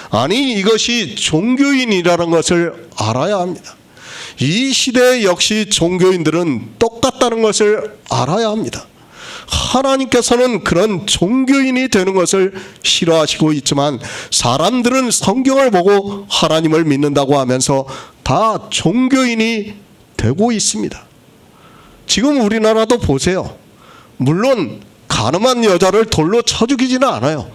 아니, 이것이 종교인이라는 것을 알아야 합니다. 이 시대 역시 종교인들은 똑같다는 것을 알아야 합니다. 하나님께서는 그런 종교인이 되는 것을 싫어하시고 있지만 사람들은 성경을 보고 하나님을 믿는다고 하면서 다 종교인이 되고 있습니다. 지금 우리나라도 보세요. 물론 가늠한 여자를 돌로 쳐 죽이지는 않아요.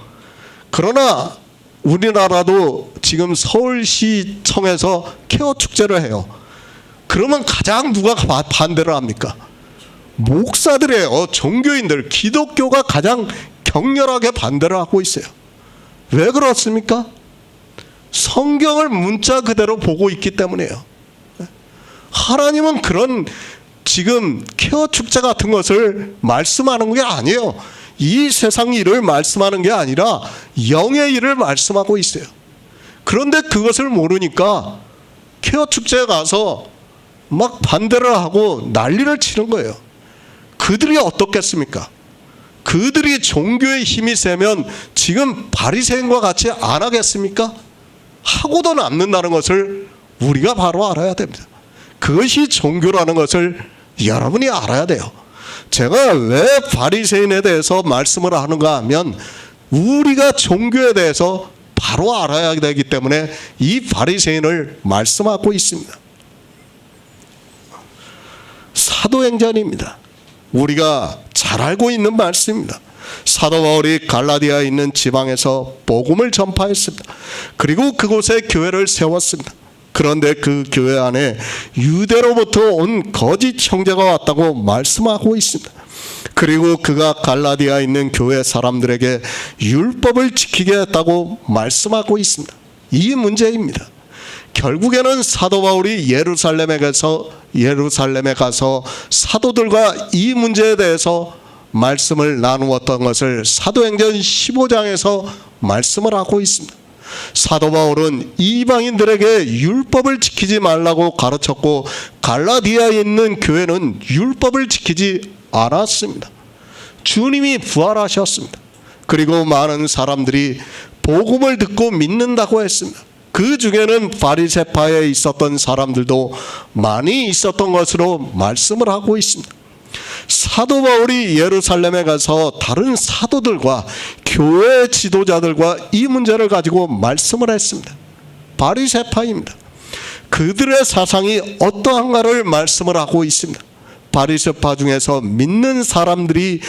그러나 우리나라도 지금 서울시청에서 케어 축제를 해요. 그러면 가장 누가 반대를 합니까? 목사들이에요. 종교인들, 기독교가 가장 격렬하게 반대를 하고 있어요. 왜 그렇습니까? 성경을 문자 그대로 보고 있기 때문이에요. 하나님은 그런 지금 케어 축제 같은 것을 말씀하는 게 아니에요. 이 세상 일을 말씀하는 게 아니라 영의 일을 말씀하고 있어요. 그런데 그것을 모르니까 케어 축제에 가서 막 반대를 하고 난리를 치는 거예요. 그들이 어떻겠습니까? 그들이 종교의 힘이 세면 지금 바리새인과 같이 안 하겠습니까? 하고도 남는다는 것을 우리가 바로 알아야 됩니다. 그것이 종교라는 것을 여러분이 알아야 돼요. 제가 왜 바리새인에 대해서 말씀을 하는가 하면 우리가 종교에 대해서 바로 알아야 되기 때문에 이 바리새인을 말씀하고 있습니다. 사도행전입니다. 우리가 잘 알고 있는 말씀입니다. 사도 바울이 갈라디아에 있는 지방에서 복음을 전파했습니다. 그리고 그곳에 교회를 세웠습니다. 그런데 그 교회 안에 유대로부터 온 거짓 형제가 왔다고 말씀하고 있습니다. 그리고 그가 갈라디아에 있는 교회 사람들에게 율법을 지키게 했다고 말씀하고 있습니다. 이 문제입니다. 결국에는 사도 바울이 예루살렘에 가서 사도들과 이 문제에 대해서 말씀을 나누었던 것을 사도행전 15장에서 말씀을 하고 있습니다. 사도 바울은 이방인들에게 율법을 지키지 말라고 가르쳤고 갈라디아에 있는 교회는 율법을 지키지 않았습니다. 주님이 부활하셨습니다. 그리고 많은 사람들이 복음을 듣고 믿는다고 했습니다. 그 중에는 바리새파에 있었던 사람들도 많이 있었던 것으로 말씀을 하고 있습니다. 사도 바울이 예루살렘에 가서 다른 사도들과 교회 지도자들과 이 문제를 가지고 말씀을 했습니다. 바리새파입니다. 그들의 사상이 어떠한가를 말씀을 하고 있습니다. 바리새파 중에서 믿는 사람들이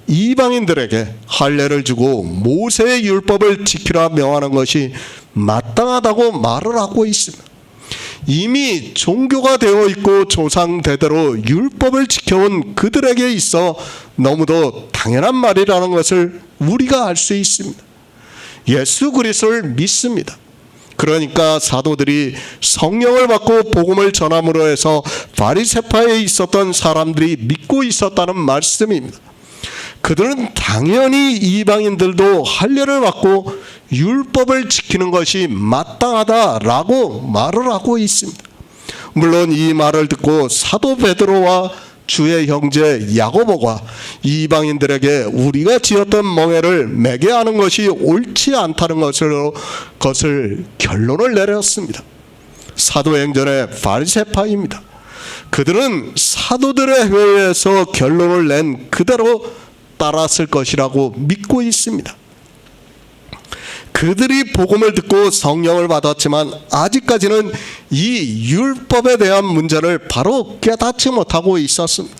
이방인들에게 할례를 주고 모세의 율법을 지키라 명하는 것이 마땅하다고 말을 하고 있습니다. 이미 종교가 되어 있고 조상 대대로 율법을 지켜온 그들에게 있어 너무도 당연한 말이라는 것을 우리가 알 수 있습니다. 예수 그리스도를 믿습니다. 그러니까 사도들이 성령을 받고 복음을 전함으로 해서 바리새파에 있었던 사람들이 믿고 있었다는 말씀입니다. 그들은 당연히 이방인들도 할례를 받고 율법을 지키는 것이 마땅하다라고 말을 하고 있습니다. 물론 이 말을 듣고 사도 베드로와 주의 형제 야고보가 이방인들에게 우리가 지었던 멍에를 매게 하는 것이 옳지 않다는 것을 결론을 내렸습니다. 사도행전의 바리새파입니다. 그들은 사도들의 회의에서 결론을 낸 그대로 따랐을 것이라고 믿고 있습니다. 그들이 복음을 듣고 성령을 받았지만 아직까지는 이 율법에 대한 문제를 바로 깨닫지 못하고 있었습니다.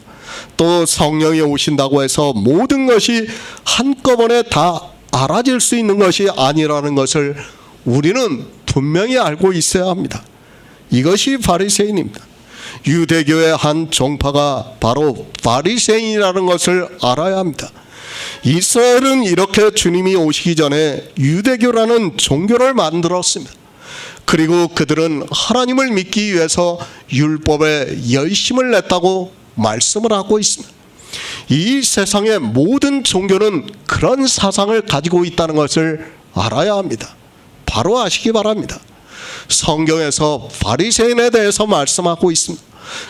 또 성령이 오신다고 해서 모든 것이 한꺼번에 다 알아질 수 있는 것이 아니라는 것을 우리는 분명히 알고 있어야 합니다. 이것이 바리새인입니다. 유대교의 한 종파가 바로 바리새인이라는 것을 알아야 합니다. 이스라엘은 이렇게 주님이 오시기 전에 유대교라는 종교를 만들었습니다. 그리고 그들은 하나님을 믿기 위해서 율법에 열심을 냈다고 말씀을 하고 있습니다. 이 세상의 모든 종교는 그런 사상을 가지고 있다는 것을 알아야 합니다. 바로 아시기 바랍니다. 성경에서 바리새인에 대해서 말씀하고 있습니다.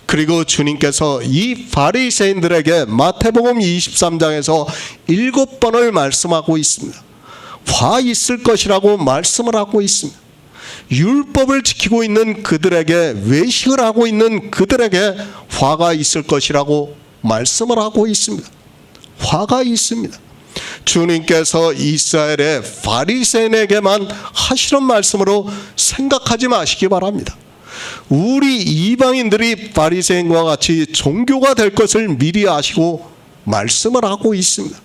그리고 주님께서 이 바리새인들에게 마태복음 23장에서 7번을 말씀하고 있습니다. 화 있을 것이라고 말씀을 하고 있습니다. 율법을 지키고 있는 그들에게, 외식을 하고 있는 그들에게 화가 있을 것이라고 말씀을 하고 있습니다. 화가 있습니다. 주님께서 이스라엘의 바리새인에게만 하시는 말씀으로 생각하지 마시기 바랍니다. 우리 이방인들이 바리새인과 같이 종교가 될 것을 미리 아시고 말씀을 하고 있습니다.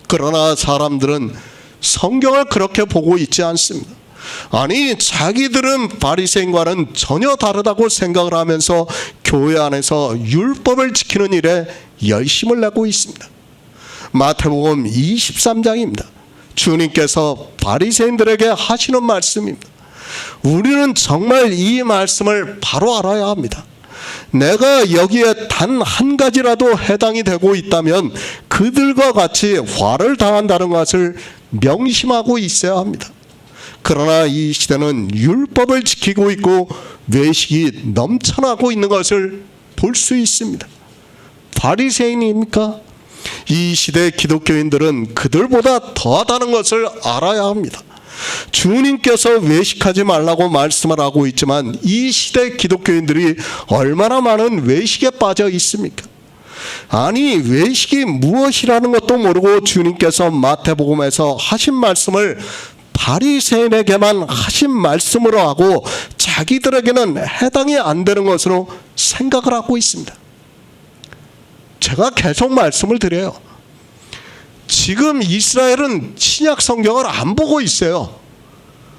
그러나 사람들은 성경을 그렇게 보고 있지 않습니다. 아니, 자기들은 바리새인과는 전혀 다르다고 생각을 하면서 교회 안에서 율법을 지키는 일에 열심을 내고 있습니다. 마태복음 23장입니다. 주님께서 바리새인들에게 하시는 말씀입니다. 우리는 정말 이 말씀을 바로 알아야 합니다. 내가 여기에 단 한 가지라도 해당이 되고 있다면 그들과 같이 화를 당한다는 것을 명심하고 있어야 합니다. 그러나 이 시대는 율법을 지키고 있고 외식이 넘쳐나고 있는 것을 볼 수 있습니다. 바리새인입니까? 이 시대 기독교인들은 그들보다 더하다는 것을 알아야 합니다. 주님께서 외식하지 말라고 말씀을 하고 있지만 이 시대 기독교인들이 얼마나 많은 외식에 빠져 있습니까? 아니, 외식이 무엇이라는 것도 모르고 주님께서 마태복음에서 하신 말씀을 바리새인에게만 하신 말씀으로 하고 자기들에게는 해당이 안 되는 것으로 생각을 하고 있습니다. 제가 계속 말씀을 드려요. 지금 이스라엘은 신약 성경을 안 보고 있어요.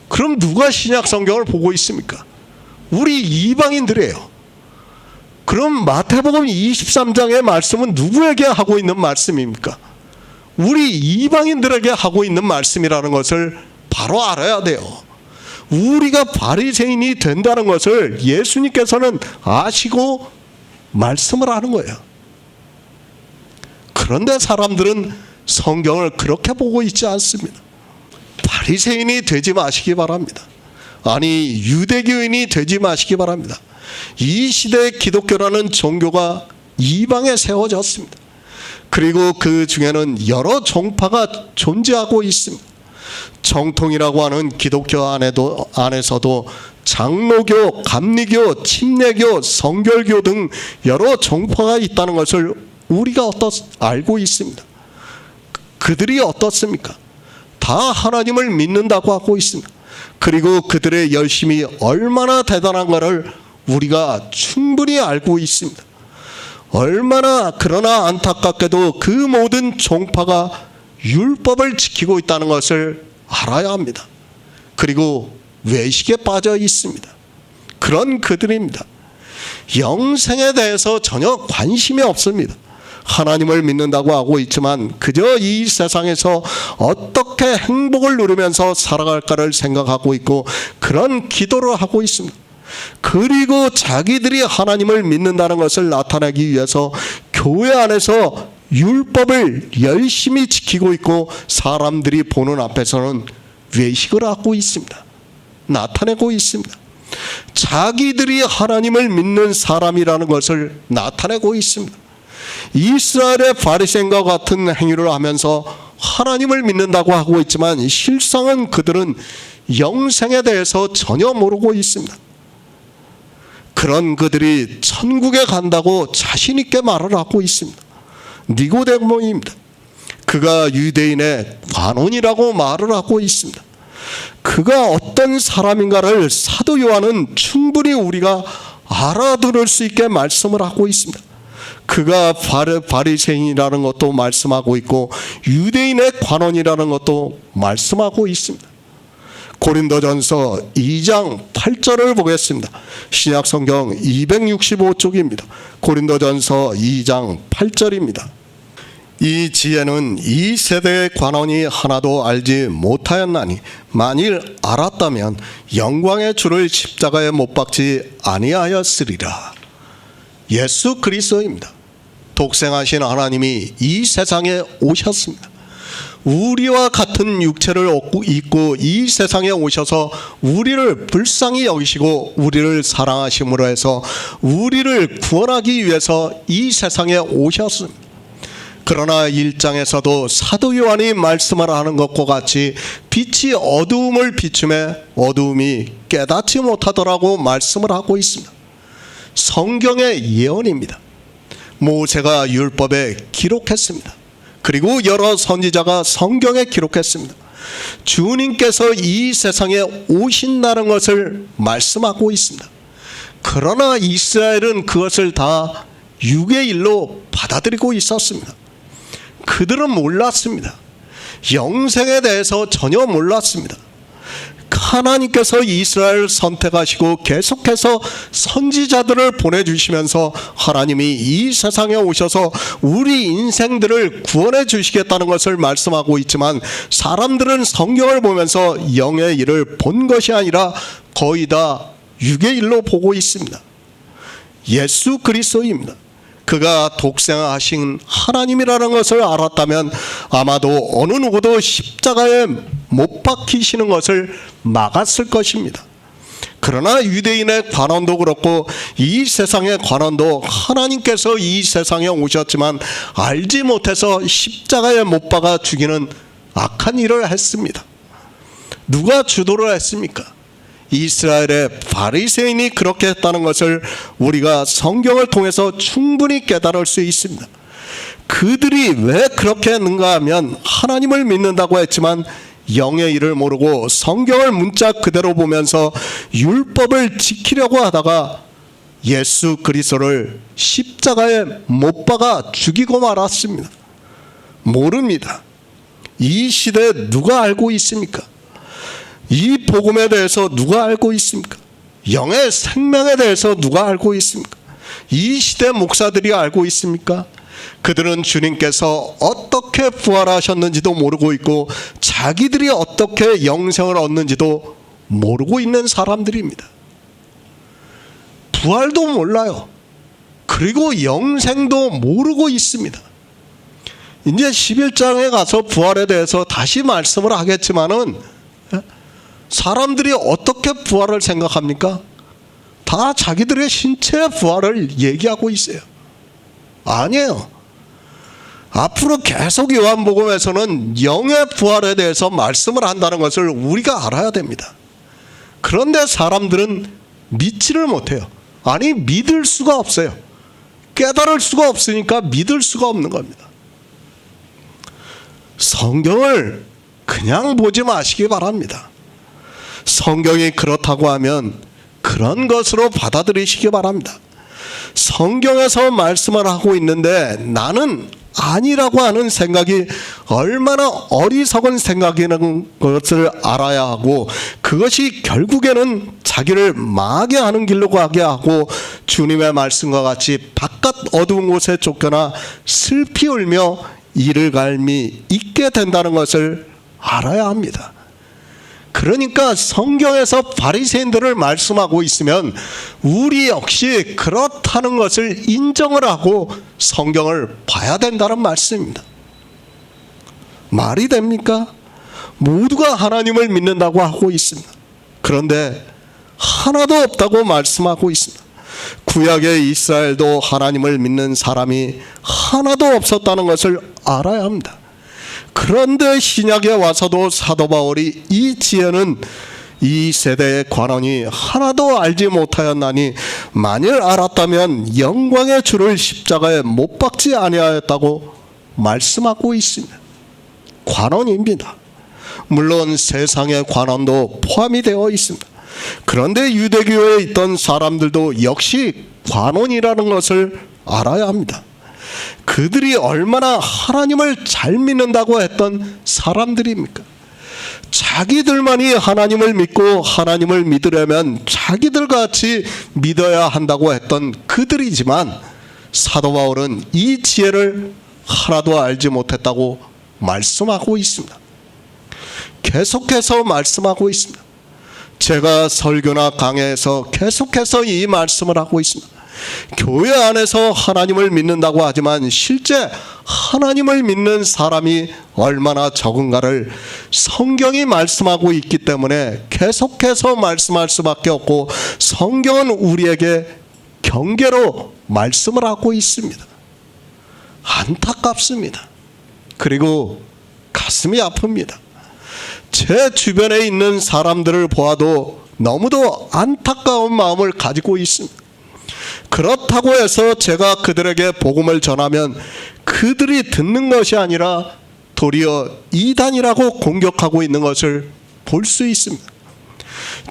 그럼 누가 신약 성경을 보고 있습니까? 우리 이방인들이에요. 그럼 마태복음 23장의 말씀은 누구에게 하고 있는 말씀입니까? 우리 이방인들에게 하고 있는 말씀이라는 것을 바로 알아야 돼요. 우리가 바리새인이 된다는 것을 예수님께서는 아시고 말씀을 하는 거예요. 그런데 사람들은 성경을 그렇게 보고 있지 않습니다. 바리새인이 되지 마시기 바랍니다. 아니, 유대교인이 되지 마시기 바랍니다. 이 시대의 기독교라는 종교가 이방에 세워졌습니다. 그리고 그 중에는 여러 종파가 존재하고 있습니다. 정통이라고 하는 기독교 안에서도 장로교, 감리교, 침례교, 성결교 등 여러 종파가 있다는 것을 우리가 알고 있습니다. 그들이 어떻습니까? 다 하나님을 믿는다고 하고 있습니다. 그리고 그들의 열심이 얼마나 대단한가를 우리가 충분히 알고 있습니다. 얼마나, 그러나 안타깝게도 그 모든 종파가 율법을 지키고 있다는 것을 알아야 합니다. 그리고 외식에 빠져 있습니다. 그런 그들입니다. 영생에 대해서 전혀 관심이 없습니다. 하나님을 믿는다고 하고 있지만 그저 이 세상에서 어떻게 행복을 누리면서 살아갈까를 생각하고 있고 그런 기도를 하고 있습니다. 그리고 자기들이 하나님을 믿는다는 것을 나타내기 위해서 교회 안에서 율법을 열심히 지키고 있고 사람들이 보는 앞에서는 외식을 하고 있습니다. 나타내고 있습니다. 자기들이 하나님을 믿는 사람이라는 것을 나타내고 있습니다. 이스라엘의 바리새인과 같은 행위를 하면서 하나님을 믿는다고 하고 있지만 실상은 그들은 영생에 대해서 전혀 모르고 있습니다. 그런 그들이 천국에 간다고 자신 있게 말을 하고 있습니다. 니고데모입니다. 그가 유대인의 관원이라고 말을 하고 있습니다. 그가 어떤 사람인가를 사도 요한은 충분히 우리가 알아들을 수 있게 말씀을 하고 있습니다. 그가 바리새인이라는 것도 말씀하고 있고 유대인의 관원이라는 것도 말씀하고 있습니다. 고린도전서 2장 8절을 보겠습니다. 신약성경 265쪽입니다. 고린도전서 2장 8절입니다. 이 지혜는 이 세대의 관원이 하나도 알지 못하였나니 만일 알았다면 영광의 주를 십자가에 못 박지 아니하였으리라. 예수 그리스도입니다. 독생하신 하나님이 이 세상에 오셨습니다. 우리와 같은 육체를 입고 이 세상에 오셔서 우리를 불쌍히 여기시고 우리를 사랑하심으로 해서 우리를 구원하기 위해서 이 세상에 오셨습니다. 그러나 1장에서도 사도 요한이 말씀을 하는 것과 같이 빛이 어두움을 비추매 어두움이 깨닫지 못하더라고 말씀을 하고 있습니다. 성경의 예언입니다. 모세가 율법에 기록했습니다. 그리고 여러 선지자가 성경에 기록했습니다. 주님께서 이 세상에 오신다는 것을 말씀하고 있습니다. 그러나 이스라엘은 그것을 다 육의 일로 받아들이고 있었습니다. 그들은 몰랐습니다. 영생에 대해서 전혀 몰랐습니다. 하나님께서 이스라엘을 선택하시고 계속해서 선지자들을 보내주시면서 하나님이 이 세상에 오셔서 우리 인생들을 구원해 주시겠다는 것을 말씀하고 있지만 사람들은 성경을 보면서 영의 일을 본 것이 아니라 거의 다 육의 일로 보고 있습니다. 예수 그리스도입니다. 그가 독생하신 하나님이라는 것을 알았다면 아마도 어느 누구도 십자가에 못 박히시는 것을 막았을 것입니다. 그러나 유대인의 관원도 그렇고 이 세상의 관원도 하나님께서 이 세상에 오셨지만 알지 못해서 십자가에 못 박아 죽이는 악한 일을 했습니다. 누가 주도를 했습니까? 이스라엘의 바리새인이 그렇게 했다는 것을 우리가 성경을 통해서 충분히 깨달을 수 있습니다. 그들이 왜 그렇게 했는가 하면 하나님을 믿는다고 했지만 영의 일을 모르고 성경을 문자 그대로 보면서 율법을 지키려고 하다가 예수 그리스도를 십자가에 못 박아 죽이고 말았습니다. 모릅니다. 이 시대에 누가 알고 있습니까? 이 복음에 대해서 누가 알고 있습니까? 영의 생명에 대해서 누가 알고 있습니까? 이 시대 목사들이 알고 있습니까? 그들은 주님께서 어떻게 부활하셨는지도 모르고 있고 자기들이 어떻게 영생을 얻는지도 모르고 있는 사람들입니다. 부활도 몰라요. 그리고 영생도 모르고 있습니다. 이제 11장에 가서 부활에 대해서 다시 말씀을 하겠지만은 사람들이 어떻게 부활을 생각합니까? 다 자기들의 신체의 부활을 얘기하고 있어요. 아니에요. 앞으로 계속 요한복음에서는 영의 부활에 대해서 말씀을 한다는 것을 우리가 알아야 됩니다. 그런데 사람들은 믿지를 못해요. 아니, 믿을 수가 없어요. 깨달을 수가 없으니까 믿을 수가 없는 겁니다. 성경을 그냥 보지 마시기 바랍니다. 성경이 그렇다고 하면 그런 것으로 받아들이시기 바랍니다. 성경에서 말씀을 하고 있는데 나는 아니라고 하는 생각이 얼마나 어리석은 생각이라는 것을 알아야 하고 그것이 결국에는 자기를 망하게 하는 길로 가게 하고 주님의 말씀과 같이 바깥 어두운 곳에 쫓겨나 슬피 울며 이를 갈미 있게 된다는 것을 알아야 합니다. 그러니까 성경에서 바리새인들을 말씀하고 있으면 우리 역시 그렇다는 것을 인정을 하고 성경을 봐야 된다는 말씀입니다. 말이 됩니까? 모두가 하나님을 믿는다고 하고 있습니다. 그런데 하나도 없다고 말씀하고 있습니다. 구약의 이스라엘도 하나님을 믿는 사람이 하나도 없었다는 것을 알아야 합니다. 그런데 신약에 와서도 사도 바울이 이 지혜는 이 세대의 관원이 하나도 알지 못하였나니 만일 알았다면 영광의 주를 십자가에 못 박지 아니하였다고 말씀하고 있습니다. 관원입니다. 물론 세상의 관원도 포함이 되어 있습니다. 그런데 유대교에 있던 사람들도 역시 관원이라는 것을 알아야 합니다. 그들이 얼마나 하나님을 잘 믿는다고 했던 사람들입니까? 자기들만이 하나님을 믿고 하나님을 믿으려면 자기들 같이 믿어야 한다고 했던 그들이지만 사도 바울은 이 지혜를 하나도 알지 못했다고 말씀하고 있습니다. 계속해서 말씀하고 있습니다. 제가 설교나 강해에서 계속해서 이 말씀을 하고 있습니다. 교회 안에서 하나님을 믿는다고 하지만 실제 하나님을 믿는 사람이 얼마나 적은가를 성경이 말씀하고 있기 때문에 계속해서 말씀할 수밖에 없고, 성경은 우리에게 경계로 말씀을 하고 있습니다. 안타깝습니다. 그리고 가슴이 아픕니다. 제 주변에 있는 사람들을 보아도 너무도 안타까운 마음을 가지고 있습니다. 그렇다고 해서 제가 그들에게 복음을 전하면 그들이 듣는 것이 아니라 도리어 이단이라고 공격하고 있는 것을 볼 수 있습니다.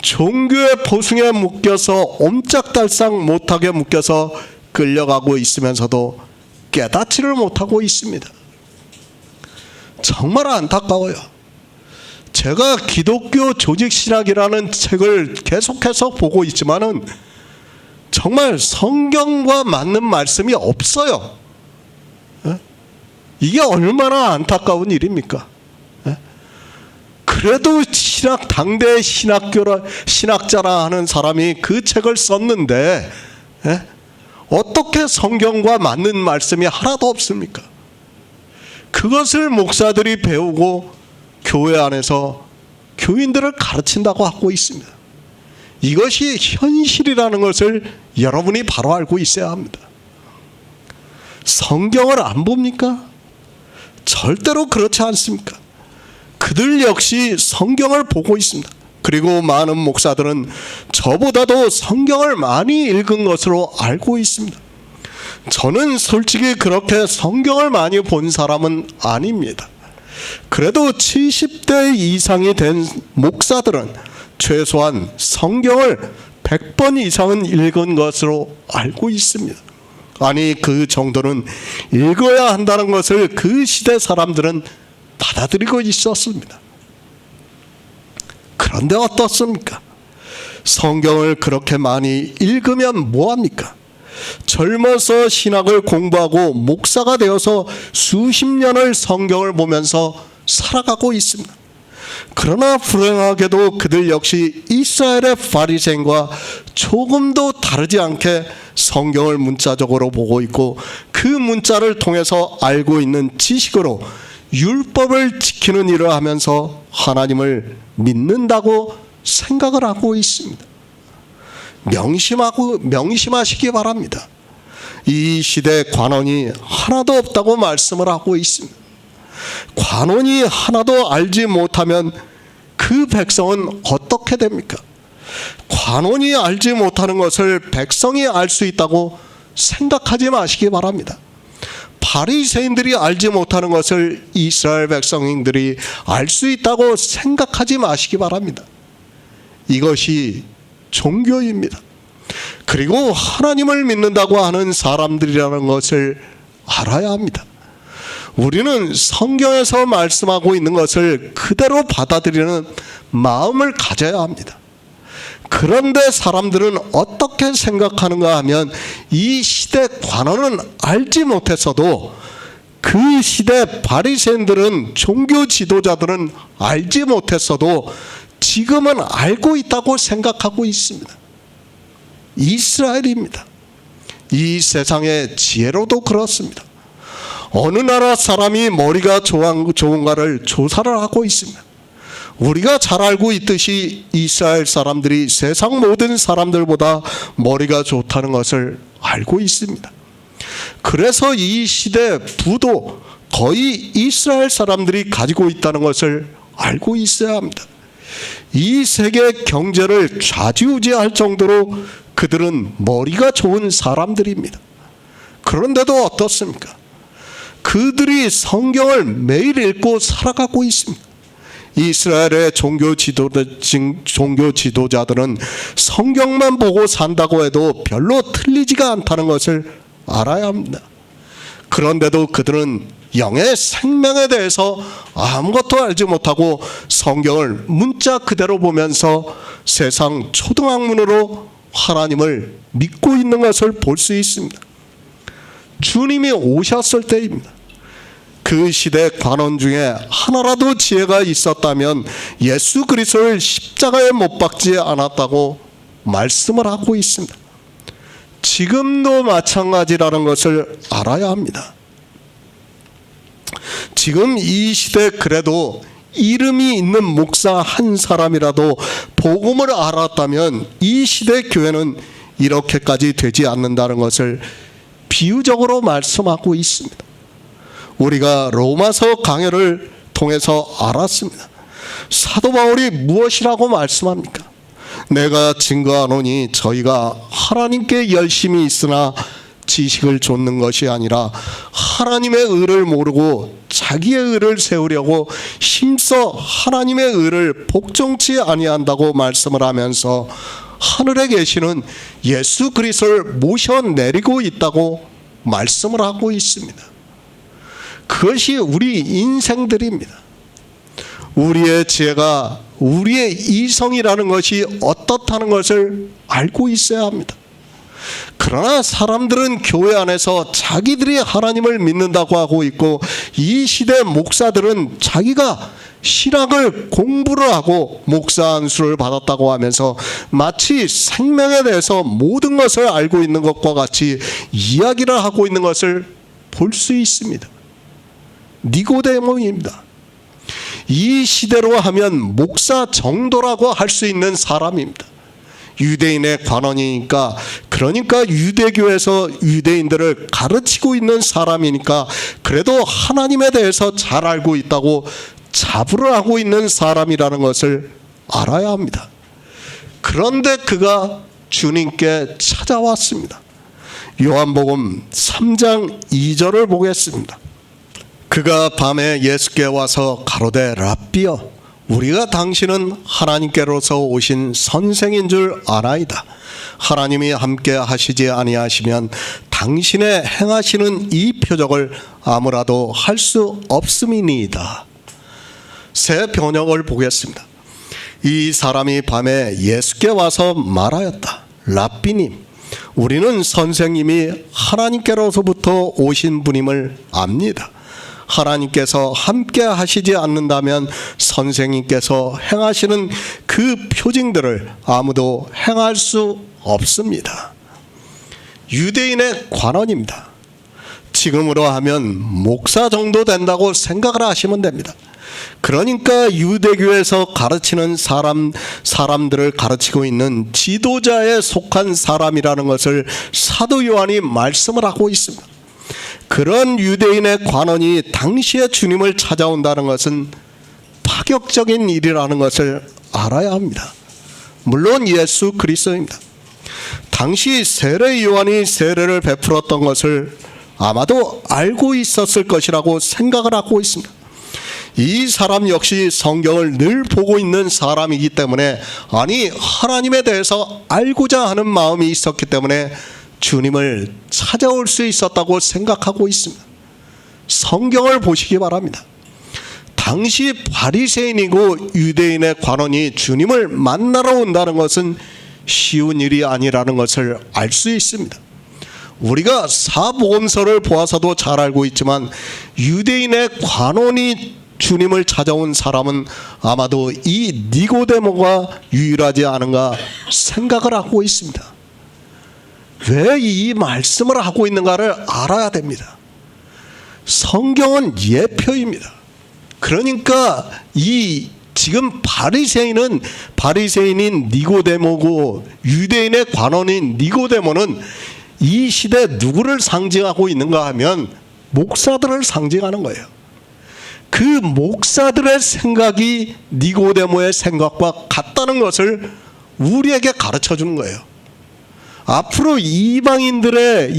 종교의 보숭에 묶여서 옴짝달싹 못하게 묶여서 끌려가고 있으면서도 깨닫지를 못하고 있습니다. 정말 안타까워요. 제가 기독교 조직신학이라는 책을 계속해서 보고 있지만은 정말 성경과 맞는 말씀이 없어요. 이게 얼마나 안타까운 일입니까? 그래도 당대 신학자라 하는 사람이 그 책을 썼는데 어떻게 성경과 맞는 말씀이 하나도 없습니까? 그것을 목사들이 배우고 교회 안에서 교인들을 가르친다고 하고 있습니다. 이것이 현실이라는 것을 여러분이 바로 알고 있어야 합니다. 성경을 안 봅니까? 절대로 그렇지 않습니까? 그들 역시 성경을 보고 있습니다. 그리고 많은 목사들은 저보다도 성경을 많이 읽은 것으로 알고 있습니다. 저는 솔직히 그렇게 성경을 많이 본 사람은 아닙니다. 그래도 70대 이상이 된 목사들은 최소한 성경을 100번 이상은 읽은 것으로 알고 있습니다. 아니, 그 정도는 읽어야 한다는 것을 그 시대 사람들은 받아들이고 있었습니다. 그런데 어떻습니까? 성경을 그렇게 많이 읽으면 뭐합니까? 젊어서 신학을 공부하고 목사가 되어서 수십 년을 성경을 보면서 살아가고 있습니다. 그러나 불행하게도 그들 역시 이스라엘의 바리새인과 조금도 다르지 않게 성경을 문자적으로 보고 있고, 그 문자를 통해서 알고 있는 지식으로 율법을 지키는 일을 하면서 하나님을 믿는다고 생각을 하고 있습니다. 명심하시기 바랍니다. 이 시대 관원이 하나도 없다고 말씀을 하고 있습니다. 관원이 하나도 알지 못하면 그 백성은 어떻게 됩니까? 관원이 알지 못하는 것을 백성이 알 수 있다고 생각하지 마시기 바랍니다. 바리새인들이 알지 못하는 것을 이스라엘 백성들이 알 수 있다고 생각하지 마시기 바랍니다. 이것이 종교입니다. 그리고 하나님을 믿는다고 하는 사람들이라는 것을 알아야 합니다. 우리는 성경에서 말씀하고 있는 것을 그대로 받아들이는 마음을 가져야 합니다. 그런데 사람들은 어떻게 생각하는가 하면, 이 시대 관원은 알지 못했어도 그 시대 바리새인들은, 종교 지도자들은 알지 못했어도 지금은 알고 있다고 생각하고 있습니다. 이스라엘입니다. 이 세상의 지혜로도 그렇습니다. 어느 나라 사람이 머리가 좋은가를 조사를 하고 있습니다. 우리가 잘 알고 있듯이 이스라엘 사람들이 세상 모든 사람들보다 머리가 좋다는 것을 알고 있습니다. 그래서 이 시대 부도 거의 이스라엘 사람들이 가지고 있다는 것을 알고 있어야 합니다. 이 세계 경제를 좌지우지할 정도로 그들은 머리가 좋은 사람들입니다. 그런데도 어떻습니까? 그들이 성경을 매일 읽고 살아가고 있습니다. 이스라엘의 종교 지도자들은 성경만 보고 산다고 해도 별로 틀리지가 않다는 것을 알아야 합니다. 그런데도 그들은 영의 생명에 대해서 아무것도 알지 못하고 성경을 문자 그대로 보면서 세상 초등학문으로 하나님을 믿고 있는 것을 볼 수 있습니다. 주님이 오셨을 때입니다. 그 시대 관원 중에 하나라도 지혜가 있었다면 예수 그리스도를 십자가에 못 박지 않았다고 말씀을 하고 있습니다. 지금도 마찬가지라는 것을 알아야 합니다. 지금 이 시대 그래도 이름이 있는 목사 한 사람이라도 복음을 알았다면 이 시대 교회는 이렇게까지 되지 않는다는 것을 비유적으로 말씀하고 있습니다. 우리가 로마서 강해를 통해서 알았습니다. 사도 바울이 무엇이라고 말씀합니까? 내가 증거하노니 저희가 하나님께 열심히 있으나 지식을 좇는 것이 아니라 하나님의 의를 모르고 자기의 의를 세우려고 힘써 하나님의 의를 복종치 아니한다고 말씀을 하면서 하늘에 계시는 예수 그리스도를 모셔내리고 있다고 말씀을 하고 있습니다. 그것이 우리 인생들입니다. 우리의 지혜가 우리의 이성이라는 것이 어떻다는 것을 알고 있어야 합니다. 그러나 사람들은 교회 안에서 자기들이 하나님을 믿는다고 하고 있고, 이 시대 목사들은 자기가 신학을 공부를 하고 목사 안수를 받았다고 하면서 마치 생명에 대해서 모든 것을 알고 있는 것과 같이 이야기를 하고 있는 것을 볼 수 있습니다. 니고데모입니다. 이 시대로 하면 목사 정도라고 할 수 있는 사람입니다. 유대인의 관원이니까, 그러니까 유대교에서 유대인들을 가르치고 있는 사람이니까 그래도 하나님에 대해서 잘 알고 있다고 자부를 하고 있는 사람이라는 것을 알아야 합니다. 그런데 그가 주님께 찾아왔습니다. 요한복음 3장 2절을 보겠습니다. 그가 밤에 예수께 와서 가로되 랍비여, 우리가 당신은 하나님께로서 오신 선생인 줄 아나이다. 하나님이 함께 하시지 아니하시면 당신의 행하시는 이 표적을 아무라도 할 수 없음이니이다. 새 번역을 보겠습니다. 이 사람이 밤에 예수께 와서 말하였다. 랍비님, 우리는 선생님이 하나님께로서부터 오신 분임을 압니다. 하나님께서 함께 하시지 않는다면 선생님께서 행하시는 그 표징들을 아무도 행할 수 없습니다. 유대인의 관원입니다. 지금으로 하면 목사 정도 된다고 생각을 하시면 됩니다. 그러니까 유대교에서 가르치는 사람들을 가르치고 있는 지도자에 속한 사람이라는 것을 사도 요한이 말씀을 하고 있습니다. 그런 유대인의 관원이 당시에 주님을 찾아온다는 것은 파격적인 일이라는 것을 알아야 합니다. 물론 예수 그리스도입니다. 당시 세례 요한이 세례를 베풀었던 것을 아마도 알고 있었을 것이라고 생각을 하고 있습니다. 이 사람 역시 성경을 늘 보고 있는 사람이기 때문에, 아니 하나님에 대해서 알고자 하는 마음이 있었기 때문에 주님을 찾아올 수 있었다고 생각하고 있습니다. 성경을 보시기 바랍니다. 당시 바리새인이고 유대인의 관원이 주님을 만나러 온다는 것은 쉬운 일이 아니라는 것을 알 수 있습니다. 우리가 사복음서를 보아서도 잘 알고 있지만 유대인의 관원이 주님을 찾아온 사람은 아마도 이 니고데모가 유일하지 않은가 생각을 하고 있습니다. 왜 이 말씀을 하고 있는가를 알아야 됩니다. 성경은 예표입니다. 그러니까 이 지금 바리새인인 니고데모고 유대인의 관원인 니고데모는 이 시대 누구를 상징하고 있는가 하면 목사들을 상징하는 거예요. 그 목사들의 생각이 니고데모의 생각과 같다는 것을 우리에게 가르쳐 주는 거예요. 앞으로 이방인들을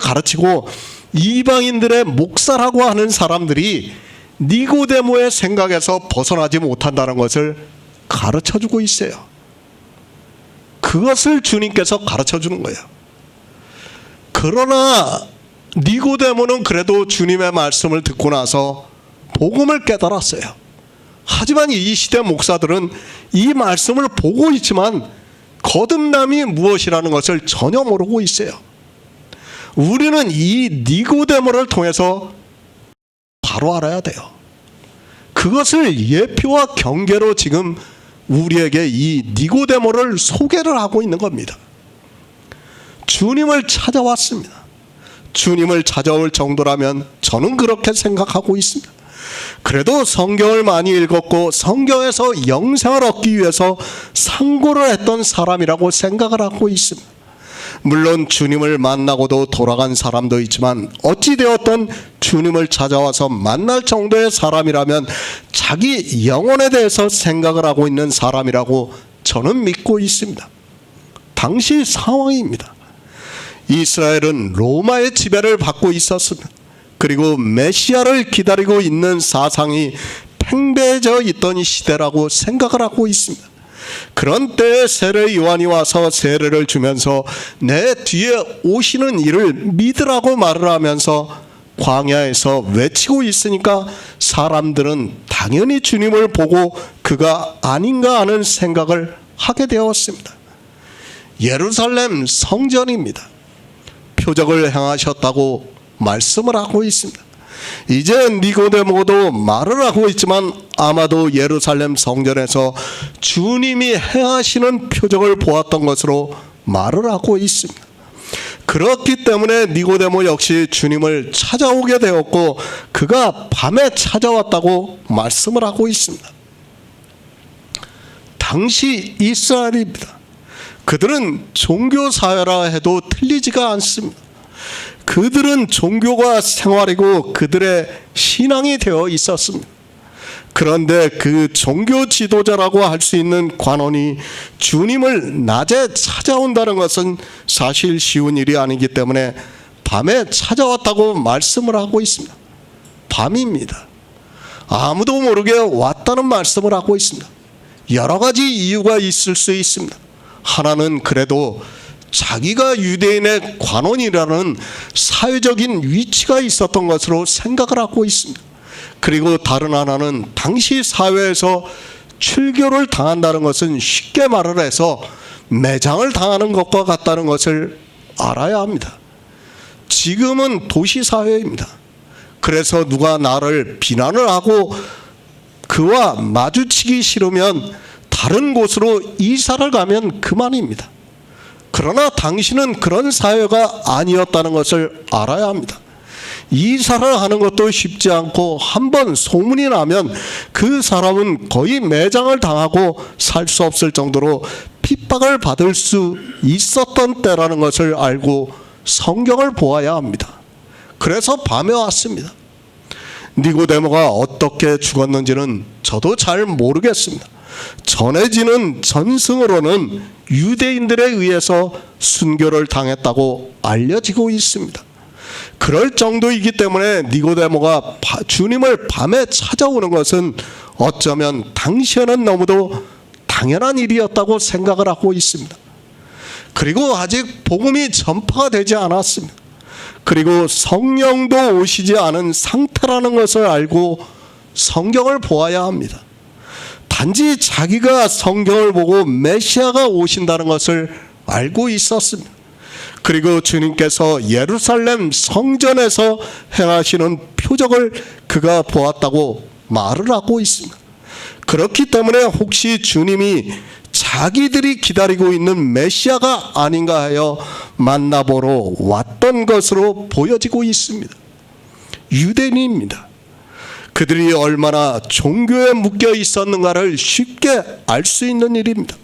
가르치고 이방인들의 목사라고 하는 사람들이 니고데모의 생각에서 벗어나지 못한다는 것을 가르쳐 주고 있어요. 그것을 주님께서 가르쳐 주는 거예요. 그러나 니고데모는 그래도 주님의 말씀을 듣고 나서 복음을 깨달았어요. 하지만 이 시대 목사들은 이 말씀을 보고 있지만 거듭남이 무엇이라는 것을 전혀 모르고 있어요. 우리는 이 니고데모를 통해서 바로 알아야 돼요. 그것을 예표와 경계로 지금 우리에게 이 니고데모를 소개를 하고 있는 겁니다. 주님을 찾아왔습니다. 주님을 찾아올 정도라면 저는 그렇게 생각하고 있습니다. 그래도 성경을 많이 읽었고 성경에서 영생을 얻기 위해서 상고를 했던 사람이라고 생각을 하고 있습니다. 물론 주님을 만나고도 돌아간 사람도 있지만 어찌되었든 주님을 찾아와서 만날 정도의 사람이라면 자기 영혼에 대해서 생각을 하고 있는 사람이라고 저는 믿고 있습니다. 당시 상황입니다. 이스라엘은 로마의 지배를 받고 있었습니다. 그리고 메시아를 기다리고 있는 사상이 팽배해져 있던 시대라고 생각을 하고 있습니다. 그런 때에 세례 요한이 와서 세례를 주면서 내 뒤에 오시는 이를 믿으라고 말을 하면서 광야에서 외치고 있으니까 사람들은 당연히 주님을 보고 그가 아닌가 하는 생각을 하게 되었습니다. 예루살렘 성전입니다. 표적을 행하셨다고 말씀을 하고 있습니다. 이제 니고데모도 말을 하고 있지만 아마도 예루살렘 성전에서 주님이 행하시는 표적을 보았던 것으로 말을 하고 있습니다. 그렇기 때문에 니고데모 역시 주님을 찾아오게 되었고 그가 밤에 찾아왔다고 말씀을 하고 있습니다. 당시 이스라엘입니다. 그들은 종교사회라 해도 틀리지가 않습니다. 그들은 종교가 생활이고 그들의 신앙이 되어 있었습니다. 그런데 그 종교 지도자라고 할 수 있는 관원이 주님을 낮에 찾아온다는 것은 사실 쉬운 일이 아니기 때문에 밤에 찾아왔다고 말씀을 하고 있습니다. 밤입니다. 아무도 모르게 왔다는 말씀을 하고 있습니다. 여러 가지 이유가 있을 수 있습니다. 하나는 그래도 자기가 유대인의 관원이라는 사회적인 위치가 있었던 것으로 생각을 하고 있습니다. 그리고 다른 하나는 당시 사회에서 출교를 당한다는 것은 쉽게 말을 해서 매장을 당하는 것과 같다는 것을 알아야 합니다. 지금은 도시사회입니다. 그래서 누가 나를 비난을 하고 그와 마주치기 싫으면 다른 곳으로 이사를 가면 그만입니다. 그러나 당신은 그런 사회가 아니었다는 것을 알아야 합니다. 이사를 하는 것도 쉽지 않고 한번 소문이 나면 그 사람은 거의 매장을 당하고 살 수 없을 정도로 핍박을 받을 수 있었던 때라는 것을 알고 성경을 보아야 합니다. 그래서 밤에 왔습니다. 니고데모가 어떻게 죽었는지는 저도 잘 모르겠습니다. 전해지는 전승으로는 유대인들에 의해서 순교를 당했다고 알려지고 있습니다. 그럴 정도이기 때문에 니고데모가 주님을 밤에 찾아오는 것은 어쩌면 당시에는 너무도 당연한 일이었다고 생각을 하고 있습니다. 그리고 아직 복음이 전파가 되지 않았습니다. 그리고 성령도 오시지 않은 상태라는 것을 알고 성경을 보아야 합니다. 단지 자기가 성경을 보고 메시아가 오신다는 것을 알고 있었습니다. 그리고 주님께서 예루살렘 성전에서 행하시는 표적을 그가 보았다고 말을 하고 있습니다. 그렇기 때문에 혹시 주님이 자기들이 기다리고 있는 메시아가 아닌가 하여 만나보러 왔던 것으로 보여지고 있습니다. 유대인입니다. 그들이 얼마나 종교에 묶여 있었는가를 쉽게 알 수 있는 일입니다.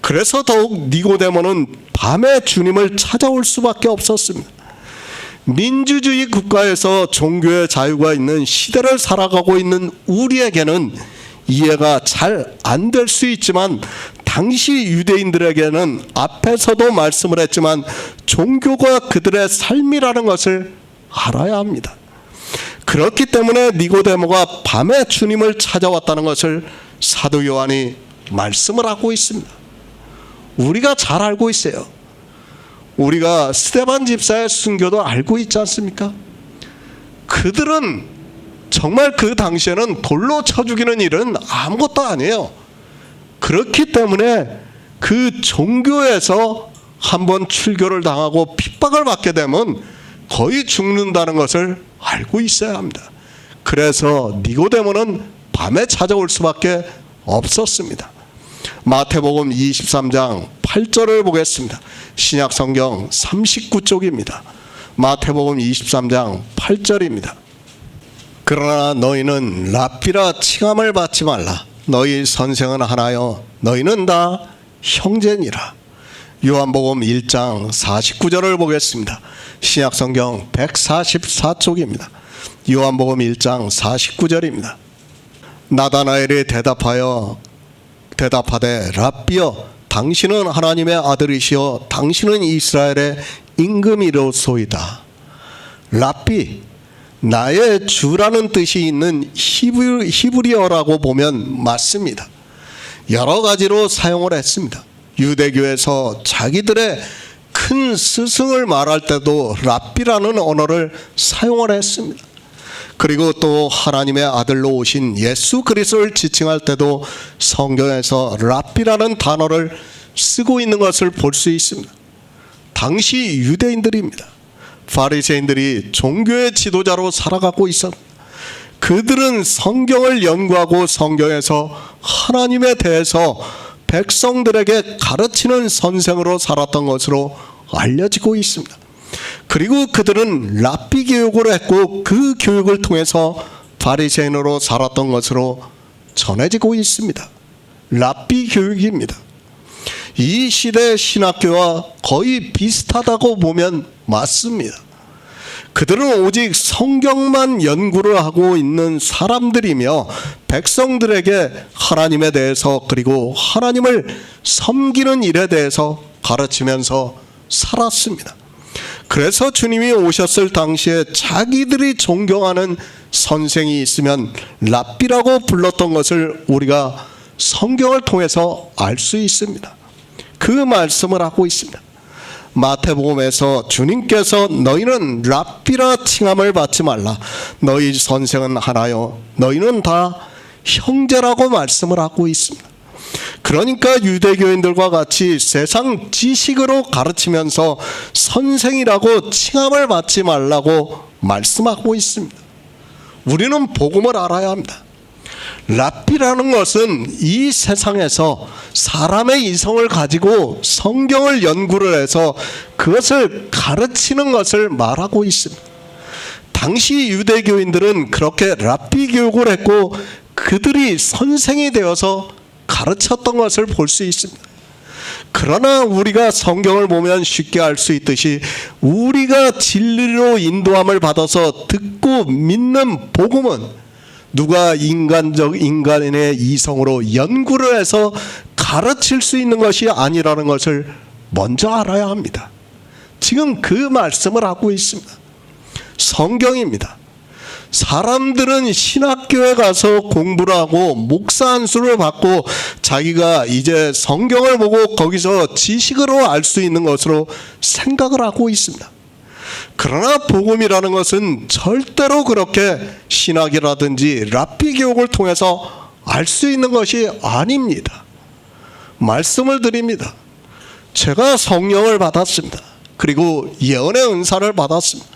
그래서 더욱 니고데모는 밤에 주님을 찾아올 수밖에 없었습니다. 민주주의 국가에서 종교의 자유가 있는 시대를 살아가고 있는 우리에게는 이해가 잘 안 될 수 있지만 당시 유대인들에게는 앞에서도 말씀을 했지만 종교가 그들의 삶이라는 것을 알아야 합니다. 그렇기 때문에 니고데모가 밤에 주님을 찾아왔다는 것을 사도 요한이 말씀을 하고 있습니다. 우리가 잘 알고 있어요. 우리가 스데반 집사의 순교도 알고 있지 않습니까? 그들은 정말 그 당시에는 돌로 쳐 죽이는 일은 아무것도 아니에요. 그렇기 때문에 그 종교에서 한번 출교를 당하고 핍박을 받게 되면 거의 죽는다는 것을 알고 있어야 합니다. 그래서 니고데모는 밤에 찾아올 수밖에 없었습니다. 마태복음 23장 8절을 보겠습니다. 신약 성경 39쪽입니다. 마태복음 23장 8절입니다. 그러나 너희는 랍비라 칭함을 받지 말라. 너희 선생은 하나요 너희는 다 형제니라. 요한복음 1장 49절을 보겠습니다. 신약 성경 144쪽입니다. 요한복음 1장 49절입니다. 나다나엘이 대답하되 랍비여 당신은 하나님의 아들이시여 당신은 이스라엘의 임금이로소이다. 랍비, 나의 주라는 뜻이 있는 히브리어라고 보면 맞습니다. 여러 가지로 사용을 했습니다. 유대교에서 자기들의 큰 스승을 말할 때도 랍비라는 언어를 사용을 했습니다. 그리고 또 하나님의 아들로 오신 예수 그리스도를 지칭할 때도 성경에서 랍비라는 단어를 쓰고 있는 것을 볼 수 있습니다. 당시 유대인들입니다. 바리새인들이 종교의 지도자로 살아가고 있었습니다. 그들은 성경을 연구하고 성경에서 하나님에 대해서 백성들에게 가르치는 선생으로 살았던 것으로 알려지고 있습니다. 그리고 그들은 랍비 교육을 했고 그 교육을 통해서 바리새인으로 살았던 것으로 전해지고 있습니다. 랍비 교육입니다. 이 시대 신학교와 거의 비슷하다고 보면 맞습니다. 그들은 오직 성경만 연구를 하고 있는 사람들이며 백성들에게 하나님에 대해서 그리고 하나님을 섬기는 일에 대해서 가르치면서 살았습니다. 그래서 주님이 오셨을 당시에 자기들이 존경하는 선생이 있으면 랍비라고 불렀던 것을 우리가 성경을 통해서 알 수 있습니다. 그 말씀을 하고 있습니다. 마태복음에서 주님께서 너희는 랍비라 칭함을 받지 말라. 너희 선생은 하나요 너희는 다 형제라고 말씀을 하고 있습니다. 그러니까 유대교인들과 같이 세상 지식으로 가르치면서 선생이라고 칭함을 받지 말라고 말씀하고 있습니다. 우리는 복음을 알아야 합니다. 랍비라는 것은 이 세상에서 사람의 이성을 가지고 성경을 연구를 해서 그것을 가르치는 것을 말하고 있습니다. 당시 유대교인들은 그렇게 랍비 교육을 했고 그들이 선생이 되어서 가르쳤던 것을 볼 수 있습니다. 그러나 우리가 성경을 보면 쉽게 알 수 있듯이 우리가 진리로 인도함을 받아서 듣고 믿는 복음은 누가 인간의 이성으로 연구를 해서 가르칠 수 있는 것이 아니라는 것을 먼저 알아야 합니다. 지금 그 말씀을 하고 있습니다. 성경입니다. 사람들은 신학교에 가서 공부를 하고 목사 안수를 받고 자기가 이제 성경을 보고 거기서 지식으로 알 수 있는 것으로 생각을 하고 있습니다. 그러나 복음이라는 것은 절대로 그렇게 신학이라든지 랍비 교육을 통해서 알 수 있는 것이 아닙니다. 말씀을 드립니다. 제가 성령을 받았습니다. 그리고 예언의 은사를 받았습니다.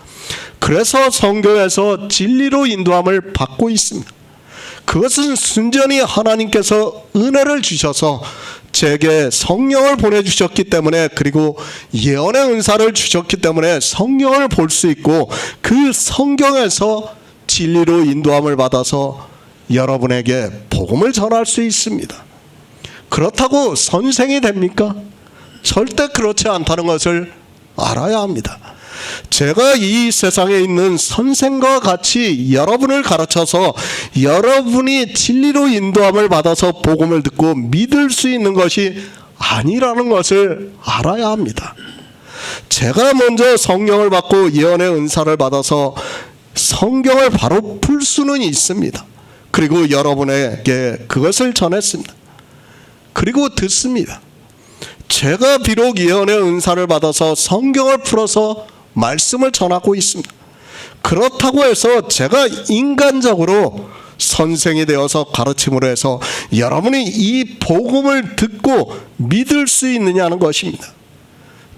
그래서 성경에서 진리로 인도함을 받고 있습니다. 그것은 순전히 하나님께서 은혜를 주셔서 제게 성령을 보내주셨기 때문에 그리고 예언의 은사를 주셨기 때문에 성경을 볼 수 있고 그 성경에서 진리로 인도함을 받아서 여러분에게 복음을 전할 수 있습니다. 그렇다고 선생이 됩니까? 절대 그렇지 않다는 것을 알아야 합니다. 제가 이 세상에 있는 선생과 같이 여러분을 가르쳐서 여러분이 진리로 인도함을 받아서 복음을 듣고 믿을 수 있는 것이 아니라는 것을 알아야 합니다. 제가 먼저 성령을 받고 예언의 은사를 받아서 성경을 바로 풀 수는 있습니다. 그리고 여러분에게 그것을 전했습니다. 그리고 듣습니다. 제가 비록 예언의 은사를 받아서 성경을 풀어서 말씀을 전하고 있습니다. 그렇다고 해서 제가 인간적으로 선생이 되어서 가르침으로 해서 여러분이 이 복음을 듣고 믿을 수 있느냐는 것입니다.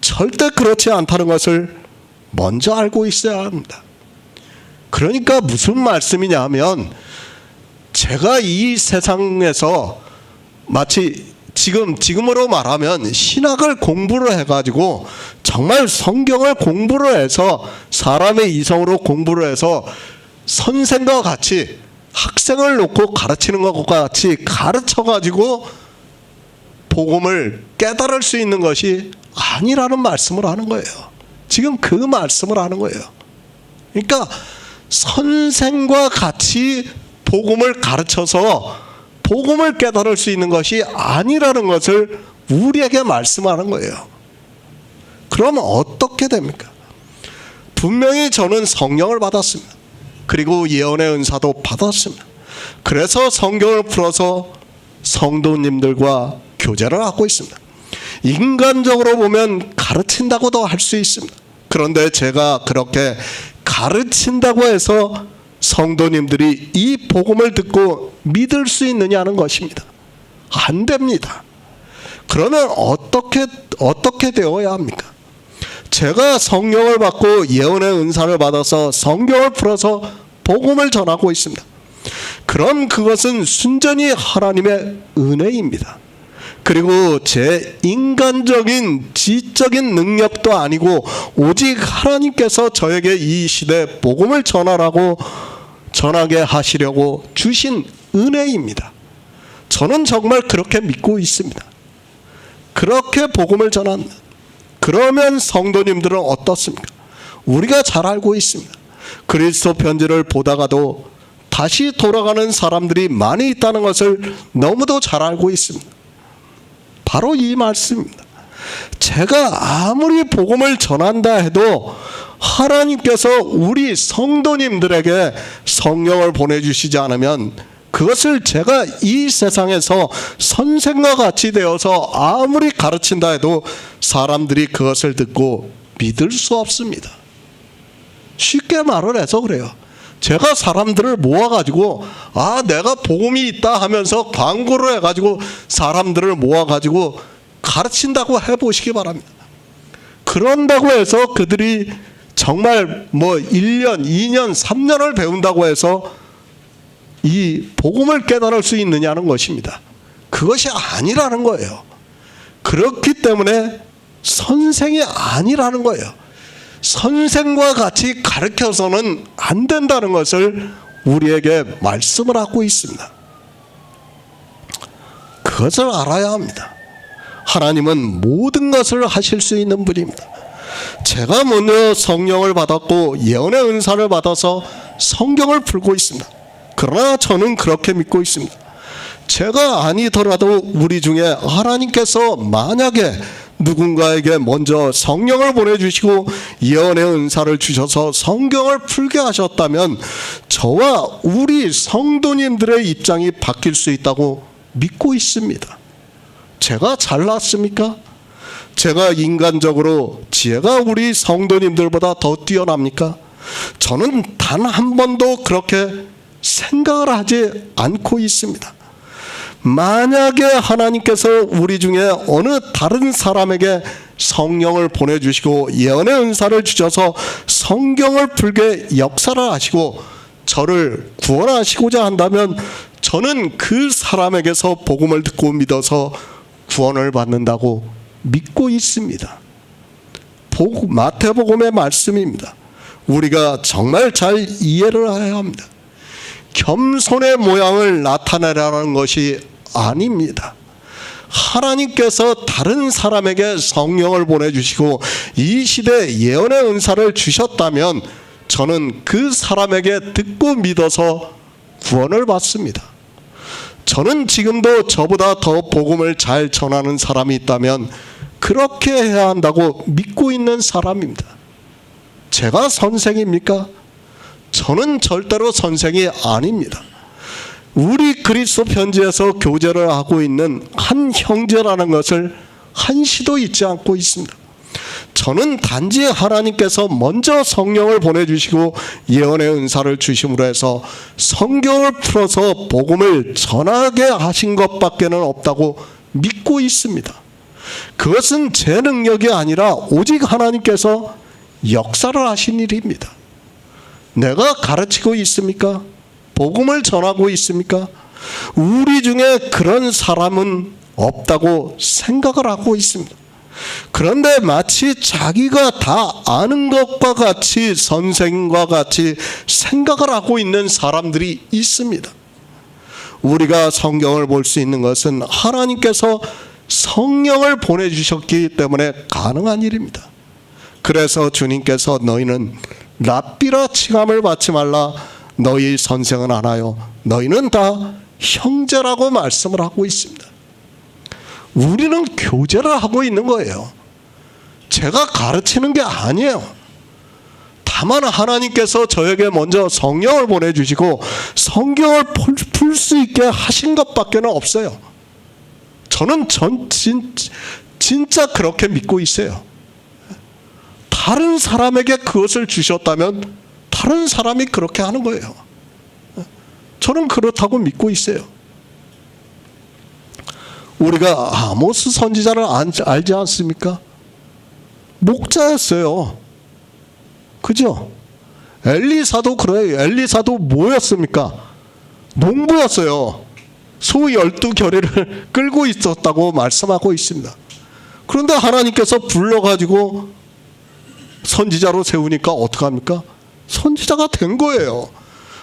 절대 그렇지 않다는 것을 먼저 알고 있어야 합니다. 그러니까 무슨 말씀이냐 하면 제가 이 세상에서 마치 지금으로 말하면 신학을 공부를 해가지고 정말 성경을 공부를 해서 사람의 이성으로 공부를 해서 선생과 같이 학생을 놓고 가르치는 것과 같이 가르쳐가지고 복음을 깨달을 수 있는 것이 아니라는 말씀을 하는 거예요. 지금 그 말씀을 하는 거예요. 그러니까 선생과 같이 복음을 가르쳐서 복음을 깨달을 수 있는 것이 아니라는 것을 우리에게 말씀하는 거예요. 그러면 어떻게 됩니까? 분명히 저는 성령을 받았습니다. 그리고 예언의 은사도 받았습니다. 그래서 성경을 풀어서 성도님들과 교제를 하고 있습니다. 인간적으로 보면 가르친다고도 할 수 있습니다. 그런데 제가 그렇게 가르친다고 해서 성도님들이 이 복음을 듣고 믿을 수 있느냐는 것입니다. 안 됩니다. 그러면 어떻게 되어야 합니까? 제가 성령을 받고 예언의 은사를 받아서 성경을 풀어서 복음을 전하고 있습니다. 그럼 그것은 순전히 하나님의 은혜입니다. 그리고 제 인간적인 지적인 능력도 아니고 오직 하나님께서 저에게 이 시대 복음을 전하게 하시려고 주신 은혜입니다. 저는 정말 그렇게 믿고 있습니다. 그렇게 복음을 전합니다. 그러면 성도님들은 어떻습니까? 우리가 잘 알고 있습니다. 그리스도 편지를 보다가도 다시 돌아가는 사람들이 많이 있다는 것을 너무도 잘 알고 있습니다. 바로 이 말씀입니다. 제가 아무리 복음을 전한다 해도 하나님께서 우리 성도님들에게 성령을 보내주시지 않으면 그것을 제가 이 세상에서 선생과 같이 되어서 아무리 가르친다 해도 사람들이 그것을 듣고 믿을 수 없습니다. 쉽게 말을 해서 그래요. 제가 사람들을 모아가지고 내가 복음이 있다 하면서 광고를 해가지고 사람들을 모아가지고 가르친다고 해보시기 바랍니다. 그런다고 해서 그들이 정말 1년, 2년, 3년을 배운다고 해서 이 복음을 깨달을 수 있느냐는 것입니다. 그것이 아니라는 거예요. 그렇기 때문에 선생이 아니라는 거예요. 선생과 같이 가르쳐서는 안 된다는 것을 우리에게 말씀을 하고 있습니다. 그것을 알아야 합니다. 하나님은 모든 것을 하실 수 있는 분입니다. 제가 먼저 성령을 받았고 예언의 은사를 받아서 성경을 풀고 있습니다. 그러나 저는 그렇게 믿고 있습니다. 제가 아니더라도 우리 중에 하나님께서 만약에 누군가에게 먼저 성령을 보내주시고 예언의 은사를 주셔서 성경을 풀게 하셨다면 저와 우리 성도님들의 입장이 바뀔 수 있다고 믿고 있습니다. 제가 잘났습니까? 제가 인간적으로 지혜가 우리 성도님들보다 더 뛰어납니까? 저는 단 한 번도 그렇게 생각을 하지 않고 있습니다. 만약에 하나님께서 우리 중에 어느 다른 사람에게 성령을 보내주시고 예언의 은사를 주셔서 성경을 풀게 역사를 하시고 저를 구원하시고자 한다면 저는 그 사람에게서 복음을 듣고 믿어서 구원을 받는다고 믿고 있습니다. 마태복음의 말씀입니다. 우리가 정말 잘 이해를 해야 합니다. 겸손의 모양을 나타내라는 것이 아닙니다. 하나님께서 다른 사람에게 성령을 보내주시고 이 시대에 예언의 은사를 주셨다면 저는 그 사람에게 듣고 믿어서 구원을 받습니다. 저는 지금도 저보다 더 복음을 잘 전하는 사람이 있다면 그렇게 해야 한다고 믿고 있는 사람입니다. 제가 선생입니까? 저는 절대로 선생이 아닙니다. 우리 그리스도 편지에서 교제를 하고 있는 한 형제라는 것을 한시도 잊지 않고 있습니다. 저는 단지 하나님께서 먼저 성령을 보내주시고 예언의 은사를 주심으로 해서 성경을 풀어서 복음을 전하게 하신 것밖에는 없다고 믿고 있습니다. 그것은 제 능력이 아니라 오직 하나님께서 역사를 하신 일입니다. 내가 가르치고 있습니까? 복음을 전하고 있습니까? 우리 중에 그런 사람은 없다고 생각을 하고 있습니다. 그런데 마치 자기가 다 아는 것과 같이 선생과 같이 생각을 하고 있는 사람들이 있습니다. 우리가 성경을 볼 수 있는 것은 하나님께서 성령을 보내주셨기 때문에 가능한 일입니다. 그래서 주님께서 너희는 랍비라 칭함을 받지 말라, 너희 선생은 하나요, 너희는 다 형제라고 말씀을 하고 있습니다. 우리는 교제를 하고 있는 거예요. 제가 가르치는 게 아니에요. 다만 하나님께서 저에게 먼저 성령을 보내주시고 성경을 풀 수 있게 하신 것밖에 없어요. 저는 진짜 그렇게 믿고 있어요. 다른 사람에게 그것을 주셨다면 다른 사람이 그렇게 하는 거예요. 저는 그렇다고 믿고 있어요. 우리가 아모스 선지자를 알지 않습니까? 목자였어요. 그죠? 엘리사도 그래요. 엘리사도 뭐였습니까? 농부였어요. 소 12겨레를 끌고 있었다고 말씀하고 있습니다. 그런데 하나님께서 불러가지고 선지자로 세우니까 어떡합니까? 선지자가 된 거예요.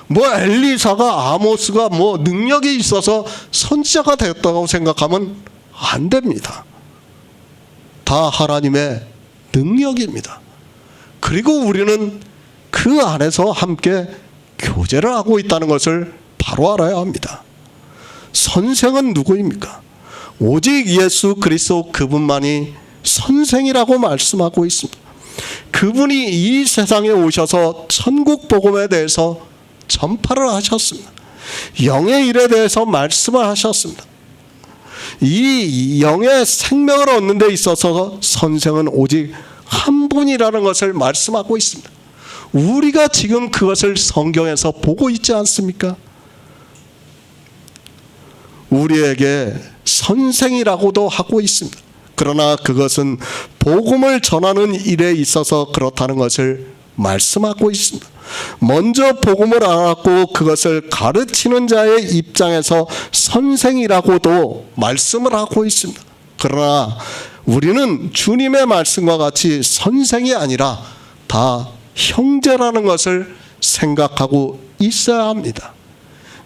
뭐 엘리사가, 아모스가 뭐 능력이 있어서 선지자가 됐다고 생각하면 안 됩니다. 다 하나님의 능력입니다. 그리고 우리는 그 안에서 함께 교제를 하고 있다는 것을 바로 알아야 합니다. 선생은 누구입니까? 오직 예수 그리스도 그분만이 선생이라고 말씀하고 있습니다. 그분이 이 세상에 오셔서 천국 복음에 대해서 전파를 하셨습니다. 영의 일에 대해서 말씀을 하셨습니다. 이 영의 생명을 얻는 데 있어서 선생은 오직 한 분이라는 것을 말씀하고 있습니다. 우리가 지금 그것을 성경에서 보고 있지 않습니까? 우리에게 선생이라고도 하고 있습니다. 그러나 그것은 복음을 전하는 일에 있어서 그렇다는 것을 말씀하고 있습니다. 먼저 복음을 알았고 그것을 가르치는 자의 입장에서 선생이라고도 말씀을 하고 있습니다. 그러나 우리는 주님의 말씀과 같이 선생이 아니라 다 형제라는 것을 생각하고 있어야 합니다.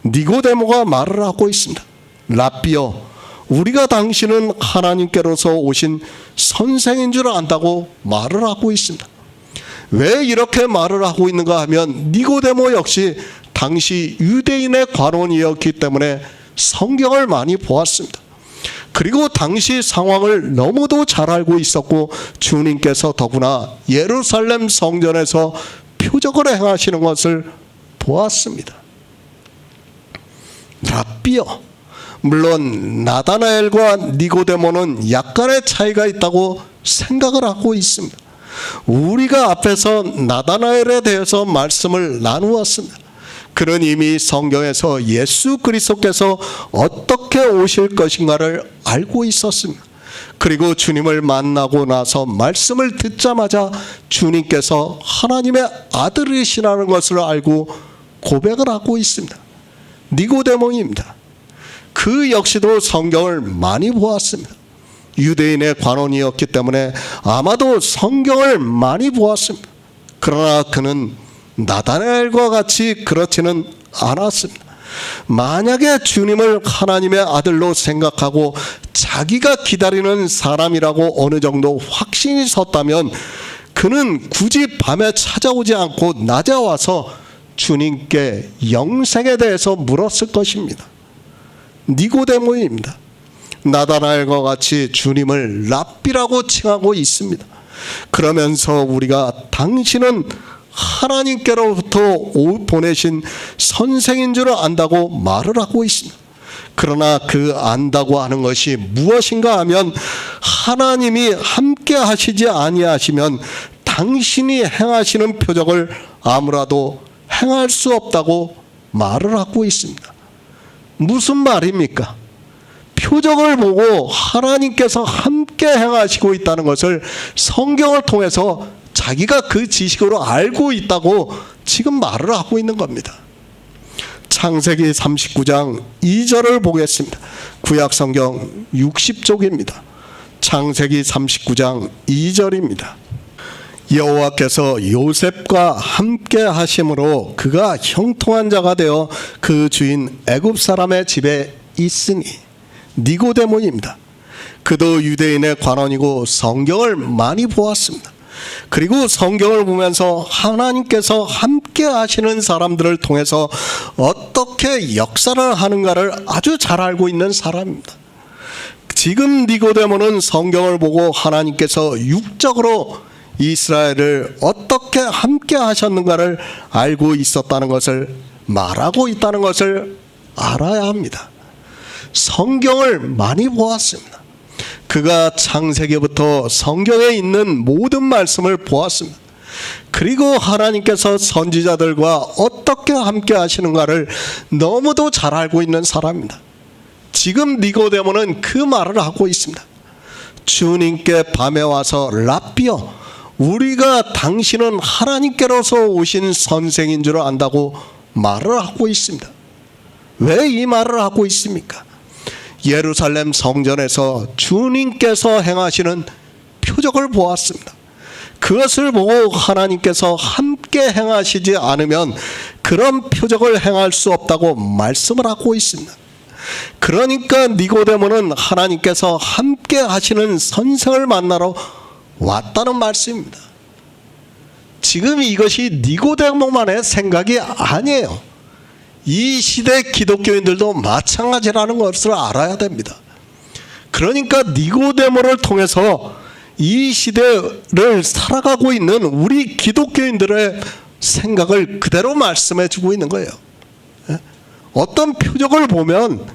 니고데모가 말을 하고 있습니다. 랍비여, 우리가 당신은 하나님께로서 오신 선생인 줄 안다고 말을 하고 있습니다. 왜 이렇게 말을 하고 있는가 하면 니고데모 역시 당시 유대인의 관원이었기 때문에 성경을 많이 보았습니다. 그리고 당시 상황을 너무도 잘 알고 있었고 주님께서 더구나 예루살렘 성전에서 표적을 행하시는 것을 보았습니다. 랍비여, 물론 나다나엘과 니고데모는 약간의 차이가 있다고 생각을 하고 있습니다. 우리가 앞에서 나다나엘에 대해서 말씀을 나누었습니다. 그는 이미 성경에서 예수 그리스도께서 어떻게 오실 것인가를 알고 있었습니다. 그리고 주님을 만나고 나서 말씀을 듣자마자 주님께서 하나님의 아들이시라는 것을 알고 고백을 하고 있습니다. 니고데모입니다. 그 역시도 성경을 많이 보았습니다. 유대인의 관원이었기 때문에 아마도 성경을 많이 보았습니다. 그러나 그는 나다나엘과 같이 그렇지는 않았습니다. 만약에 주님을 하나님의 아들로 생각하고 자기가 기다리는 사람이라고 어느 정도 확신이 섰다면 그는 굳이 밤에 찾아오지 않고 낮에 와서 주님께 영생에 대해서 물었을 것입니다. 니고데모입니다. 나다나엘과 같이 주님을 랍비라고 칭하고 있습니다. 그러면서 우리가 당신은 하나님께로부터 보내신 선생인 줄 안다고 말을 하고 있습니다. 그러나 그 안다고 하는 것이 무엇인가 하면 하나님이 함께 하시지 아니하시면 당신이 행하시는 표적을 아무라도 행할 수 없다고 말을 하고 있습니다. 무슨 말입니까? 표적을 보고 하나님께서 함께 행하시고 있다는 것을 성경을 통해서 자기가 그 지식으로 알고 있다고 지금 말을 하고 있는 겁니다. 창세기 39장 2절을 보겠습니다. 구약성경 60쪽입니다. 창세기 39장 2절입니다. 여호와께서 요셉과 함께 하심으로 그가 형통한 자가 되어 그 주인 애굽 사람의 집에 있으니. 니고데모입니다. 그도 유대인의 관원이고 성경을 많이 보았습니다. 그리고 성경을 보면서 하나님께서 함께 하시는 사람들을 통해서 어떻게 역사를 하는가를 아주 잘 알고 있는 사람입니다. 지금 니고데모는 성경을 보고 하나님께서 육적으로 이스라엘을 어떻게 함께 하셨는가를 알고 있었다는 것을 말하고 있다는 것을 알아야 합니다. 성경을 많이 보았습니다. 그가 창세기부터 성경에 있는 모든 말씀을 보았습니다. 그리고 하나님께서 선지자들과 어떻게 함께 하시는가를 너무도 잘 알고 있는 사람입니다. 지금 니고데모는 그 말을 하고 있습니다. 주님께 밤에 와서 랍비여, 우리가 당신은 하나님께로서 오신 선생인 줄 안다고 말을 하고 있습니다. 왜 이 말을 하고 있습니까? 예루살렘 성전에서 주님께서 행하시는 표적을 보았습니다. 그것을 보고 하나님께서 함께 행하시지 않으면 그런 표적을 행할 수 없다고 말씀을 하고 있습니다. 그러니까 니고데모는 하나님께서 함께 하시는 선생을 만나러 왔다는 말씀입니다. 지금 이것이 니고데모만의 생각이 아니에요. 이 시대 기독교인들도 마찬가지라는 것을 알아야 됩니다. 그러니까 니고데모를 통해서 이 시대를 살아가고 있는 우리 기독교인들의 생각을 그대로 말씀해 주고 있는 거예요. 어떤 표적을 보면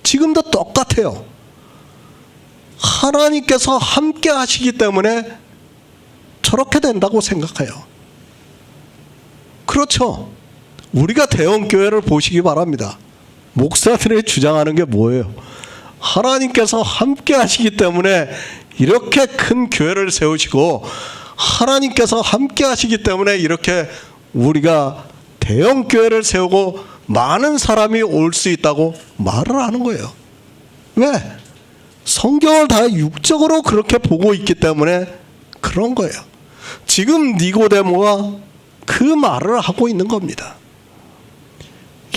지금도 똑같아요. 하나님께서 함께 하시기 때문에 저렇게 된다고 생각해요. 그렇죠. 우리가 대형교회를 보시기 바랍니다. 목사들이 주장하는 게 뭐예요? 하나님께서 함께 하시기 때문에 이렇게 큰 교회를 세우시고, 하나님께서 함께 하시기 때문에 이렇게 우리가 대형교회를 세우고 많은 사람이 올 수 있다고 말을 하는 거예요. 왜? 성경을 다 육적으로 그렇게 보고 있기 때문에 그런 거예요. 지금 니고데모가 그 말을 하고 있는 겁니다.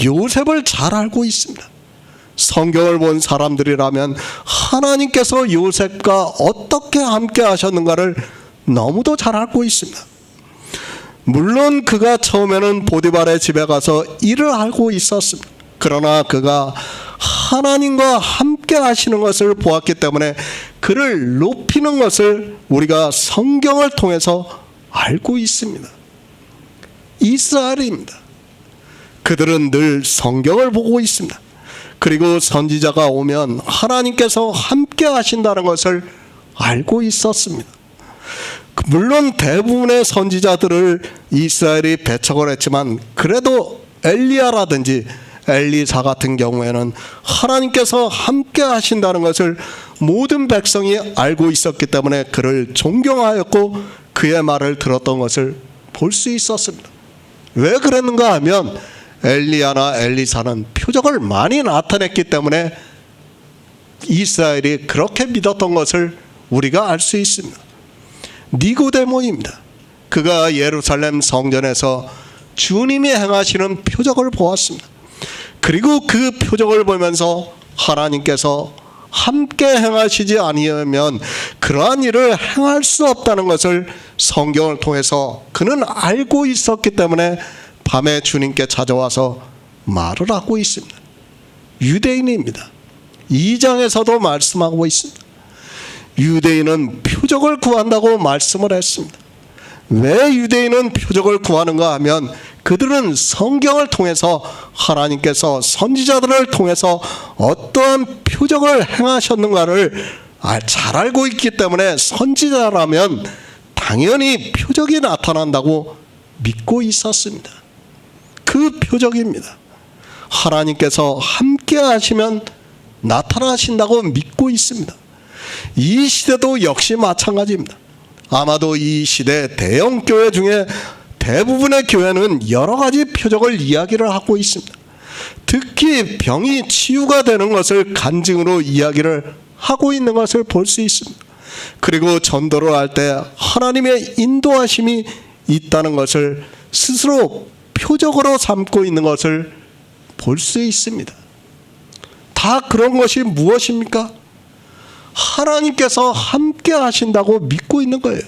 요셉을 잘 알고 있습니다. 성경을 본 사람들이라면 하나님께서 요셉과 어떻게 함께 하셨는가를 너무도 잘 알고 있습니다. 물론 그가 처음에는 보디발의 집에 가서 일을 하고 있었습니다. 그러나 그가 하나님과 함께 하시는 것을 보았기 때문에 그를 높이는 것을 우리가 성경을 통해서 알고 있습니다. 이스라엘입니다. 그들은 늘 성경을 보고 있습니다. 그리고 선지자가 오면 하나님께서 함께 하신다는 것을 알고 있었습니다. 물론 대부분의 선지자들을 이스라엘이 배척을 했지만 그래도 엘리야라든지 엘리사 같은 경우에는 하나님께서 함께 하신다는 것을 모든 백성이 알고 있었기 때문에 그를 존경하였고 그의 말을 들었던 것을 볼 수 있었습니다. 왜 그랬는가 하면 엘리야나 엘리사는 표적을 많이 나타냈기 때문에 이스라엘이 그렇게 믿었던 것을 우리가 알 수 있습니다. 니고데모입니다. 그가 예루살렘 성전에서 주님이 행하시는 표적을 보았습니다. 그리고 그 표적을 보면서 하나님께서 함께 행하시지 아니하면 그러한 일을 행할 수 없다는 것을 성경을 통해서 그는 알고 있었기 때문에 밤에 주님께 찾아와서 말을 하고 있습니다. 유대인입니다. 2장에서도 말씀하고 있습니다. 유대인은 표적을 구한다고 말씀을 했습니다. 왜 유대인은 표적을 구하는가 하면 그들은 성경을 통해서 하나님께서 선지자들을 통해서 어떠한 표적을 행하셨는가를 잘 알고 있기 때문에 선지자라면 당연히 표적이 나타난다고 믿고 있었습니다. 그 표적입니다. 하나님께서 함께 하시면 나타나신다고 믿고 있습니다. 이 시대도 역시 마찬가지입니다. 아마도 이 시대 대형 교회 중에 대부분의 교회는 여러 가지 표적을 이야기를 하고 있습니다. 특히 병이 치유가 되는 것을 간증으로 이야기를 하고 있는 것을 볼 수 있습니다. 그리고 전도를 할 때 하나님의 인도하심이 있다는 것을 스스로 표적으로 삼고 있는 것을 볼 수 있습니다. 다 그런 것이 무엇입니까? 하나님께서 함께 하신다고 믿고 있는 거예요.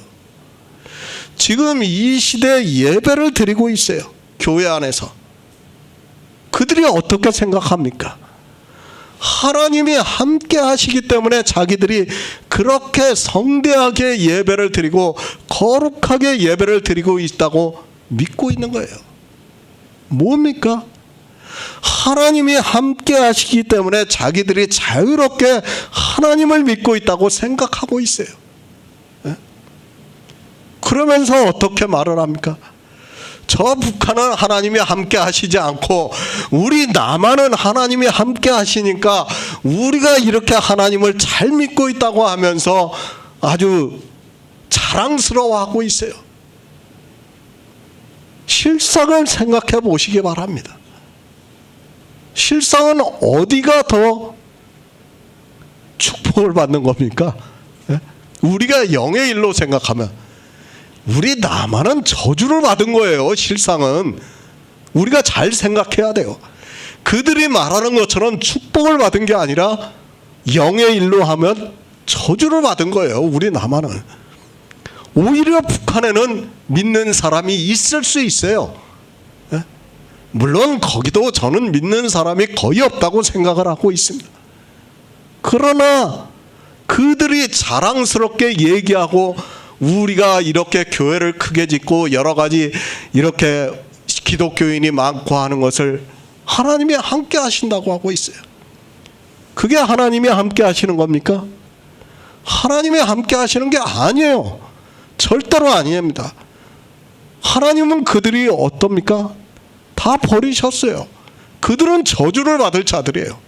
지금 이 시대에 예배를 드리고 있어요. 교회 안에서. 그들이 어떻게 생각합니까? 하나님이 함께 하시기 때문에 자기들이 그렇게 성대하게 예배를 드리고 거룩하게 예배를 드리고 있다고 믿고 있는 거예요. 뭡니까? 하나님이 함께 하시기 때문에 자기들이 자유롭게 하나님을 믿고 있다고 생각하고 있어요. 그러면서 어떻게 말을 합니까? 저 북한은 하나님이 함께 하시지 않고 우리 남한은 하나님이 함께 하시니까 우리가 이렇게 하나님을 잘 믿고 있다고 하면서 아주 자랑스러워하고 있어요. 실상을 생각해 보시기 바랍니다. 실상은 어디가 더 축복을 받는 겁니까? 우리가 영의 일로 생각하면 우리 남한은 저주를 받은 거예요. 실상은 우리가 잘 생각해야 돼요. 그들이 말하는 것처럼 축복을 받은 게 아니라 영의 일로 하면 저주를 받은 거예요. 우리 남한은. 오히려 북한에는 믿는 사람이 있을 수 있어요. 물론 거기도 저는 믿는 사람이 거의 없다고 생각을 하고 있습니다. 그러나 그들이 자랑스럽게 얘기하고 우리가 이렇게 교회를 크게 짓고 여러 가지 이렇게 기독교인이 많고 하는 것을 하나님이 함께 하신다고 하고 있어요. 그게 하나님이 함께 하시는 겁니까? 하나님이 함께 하시는 게 아니에요. 절대로 아닙니다. 하나님은 그들이 어떻습니까? 다 버리셨어요. 그들은 저주를 받을 자들이에요.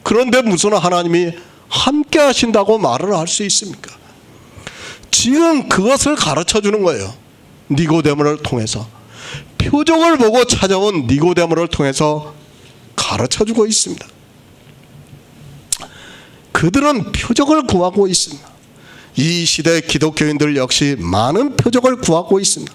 그런데 무슨 하나님이 함께 하신다고 말을 할 수 있습니까? 지금 그것을 가르쳐 주는 거예요. 니고데모를 통해서. 표적을 보고 찾아온 니고데모를 통해서 가르쳐 주고 있습니다. 그들은 표적을 구하고 있습니다. 이 시대 기독교인들 역시 많은 표적을 구하고 있습니다.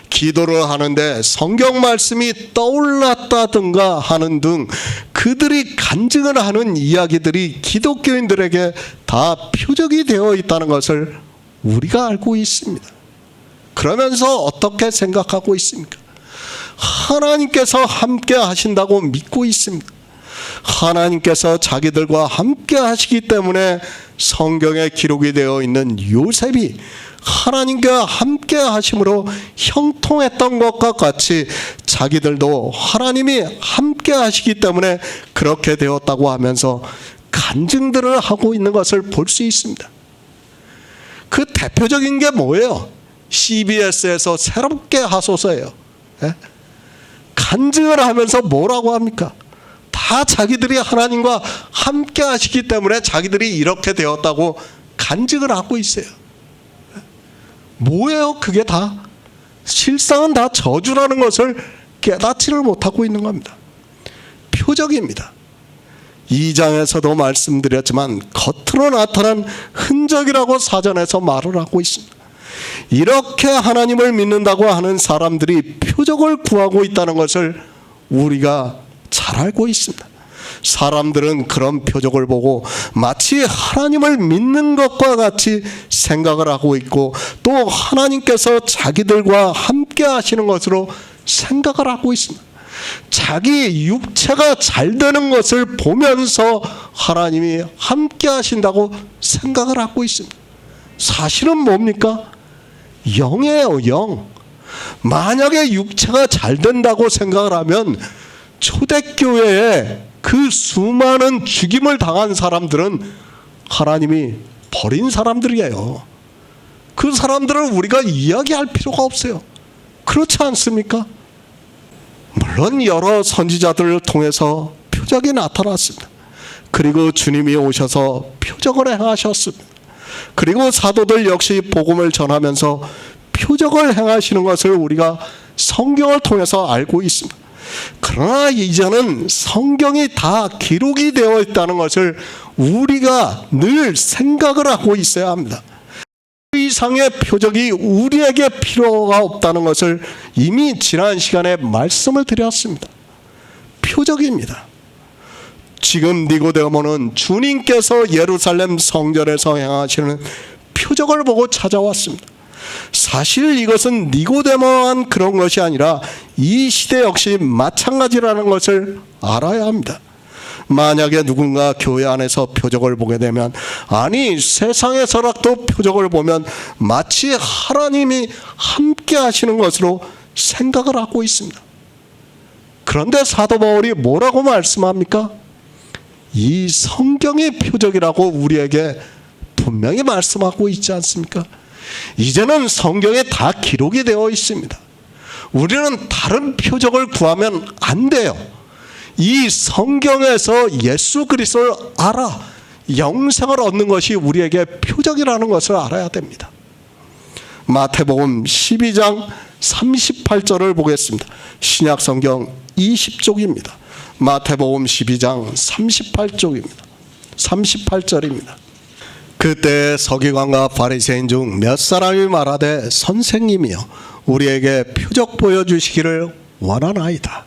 기도를 하는데 성경 말씀이 떠올랐다든가 하는 등 그들이 간증을 하는 이야기들이 기독교인들에게 다 표적이 되어 있다는 것을 우리가 알고 있습니다. 그러면서 어떻게 생각하고 있습니까? 하나님께서 함께 하신다고 믿고 있습니다. 하나님께서 자기들과 함께 하시기 때문에 성경에 기록이 되어 있는 요셉이 하나님과 함께 하심으로 형통했던 것과 같이 자기들도 하나님이 함께 하시기 때문에 그렇게 되었다고 하면서 간증들을 하고 있는 것을 볼 수 있습니다. 그 대표적인 게 뭐예요? CBS에서 새롭게 하소서예요. 간증을 하면서 뭐라고 합니까? 다 자기들이 하나님과 함께 하시기 때문에 자기들이 이렇게 되었다고 간증을 하고 있어요. 뭐예요? 그게 다 실상은 다 저주라는 것을 깨닫지를 못하고 있는 겁니다. 표적입니다. 2장에서도 말씀드렸지만 겉으로 나타난 흔적이라고 사전에서 말을 하고 있습니다. 이렇게 하나님을 믿는다고 하는 사람들이 표적을 구하고 있다는 것을 우리가 잘 알고 있습니다. 사람들은 그런 표적을 보고 마치 하나님을 믿는 것과 같이 생각을 하고 있고 또 하나님께서 자기들과 함께 하시는 것으로 생각을 하고 있습니다. 자기 육체가 잘 되는 것을 보면서 하나님이 함께 하신다고 생각을 하고 있습니다. 사실은 뭡니까? 영이에요, 영. 만약에 육체가 잘 된다고 생각을 하면 초대교회에 그 수많은 죽임을 당한 사람들은 하나님이 버린 사람들이에요. 그 사람들을 우리가 이야기할 필요가 없어요. 그렇지 않습니까? 물론 여러 선지자들을 통해서 표적이 나타났습니다. 그리고 주님이 오셔서 표적을 행하셨습니다. 그리고 사도들 역시 복음을 전하면서 표적을 행하시는 것을 우리가 성경을 통해서 알고 있습니다. 그러나 이제는 성경이 다 기록이 되어 있다는 것을 우리가 늘 생각을 하고 있어야 합니다. 그 이상의 표적이 우리에게 필요가 없다는 것을 이미 지난 시간에 말씀을 드렸습니다. 표적입니다. 지금 니고데모는 주님께서 예루살렘 성전에서 행하시는 표적을 보고 찾아왔습니다. 사실 이것은 니고데모만 그런 것이 아니라 이 시대 역시 마찬가지라는 것을 알아야 합니다. 만약에 누군가 교회 안에서 표적을 보게 되면, 아니 세상에서라도 표적을 보면 마치 하나님이 함께 하시는 것으로 생각을 하고 있습니다. 그런데 사도 바울이 뭐라고 말씀합니까? 이 성경의 표적이라고 우리에게 분명히 말씀하고 있지 않습니까? 이제는 성경에 다 기록이 되어 있습니다. 우리는 다른 표적을 구하면 안 돼요. 이 성경에서 예수 그리스도를 알아 영생을 얻는 것이 우리에게 표적이라는 것을 알아야 됩니다. 마태복음 12장 38절을 보겠습니다. 신약 성경 20쪽입니다. 마태복음 12장 38절입니다. 그때 서기관과 바리새인 중 몇 사람이 말하되 선생님이여 우리에게 표적 보여주시기를 원하나이다.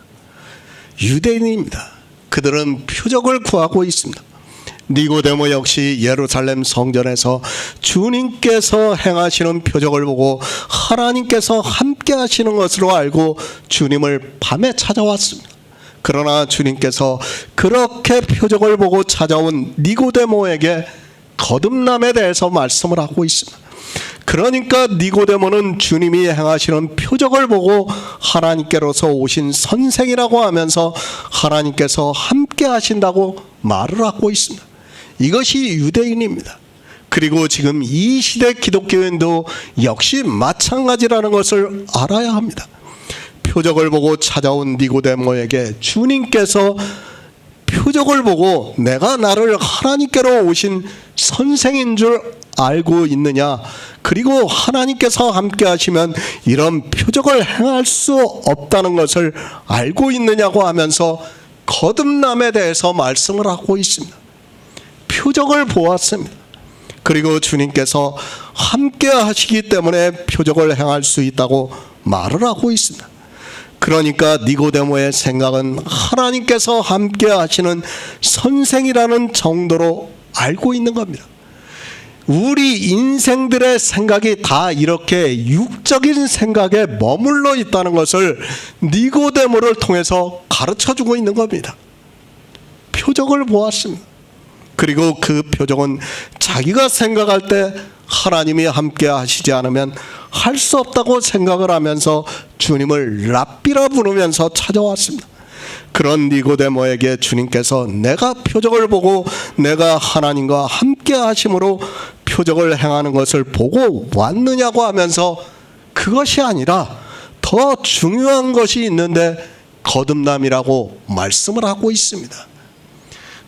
유대인입니다. 그들은 표적을 구하고 있습니다. 니고데모 역시 예루살렘 성전에서 주님께서 행하시는 표적을 보고 하나님께서 함께 하시는 것으로 알고 주님을 밤에 찾아왔습니다. 그러나 주님께서 그렇게 표적을 보고 찾아온 니고데모에게 거듭남에 대해서 말씀을 하고 있습니다. 그러니까 니고데모는 주님이 행하시는 표적을 보고 하나님께로서 오신 선생이라고 하면서 하나님께서 함께 하신다고 말을 하고 있습니다. 이것이 유대인입니다. 그리고 지금 이 시대 기독교인도 역시 마찬가지라는 것을 알아야 합니다. 표적을 보고 찾아온 니고데모에게 주님께서 표적을 보고 내가 나를 하나님께로 오신 선생인 줄 알고 있느냐, 그리고 하나님께서 함께 하시면 이런 표적을 행할 수 없다는 것을 알고 있느냐고 하면서 거듭남에 대해서 말씀을 하고 있습니다. 표적을 보았습니다. 그리고 주님께서 함께 하시기 때문에 표적을 행할 수 있다고 말을 하고 있습니다. 그러니까 니고데모의 생각은 하나님께서 함께 하시는 선생이라는 정도로 알고 있는 겁니다. 우리 인생들의 생각이 다 이렇게 육적인 생각에 머물러 있다는 것을 니고데모를 통해서 가르쳐주고 있는 겁니다. 표적을 보았습니다. 그리고 그 표적은 자기가 생각할 때 하나님이 함께 하시지 않으면 할 수 없다고 생각을 하면서 주님을 랍비라 부르면서 찾아왔습니다. 그런 니고데모에게 주님께서 내가 표적을 보고 내가 하나님과 함께 하심으로 표적을 행하는 것을 보고 왔느냐고 하면서 그것이 아니라 더 중요한 것이 있는데 거듭남이라고 말씀을 하고 있습니다.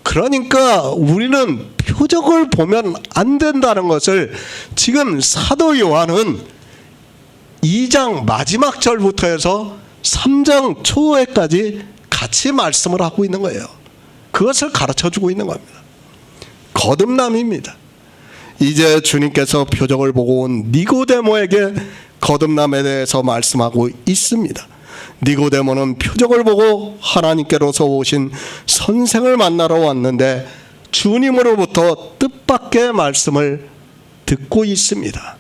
그러니까 우리는 표적을 보면 안 된다는 것을 지금 사도 요한은 2장 마지막 절부터 해서 3장 초에까지 같이 말씀을 하고 있는 거예요. 그것을 가르쳐주고 있는 겁니다. 거듭남입니다. 이제 주님께서 표적을 보고 온 니고데모에게 거듭남에 대해서 말씀하고 있습니다. 니고데모는 표적을 보고 하나님께로서 오신 선생을 만나러 왔는데 주님으로부터 뜻밖의 말씀을 듣고 있습니다.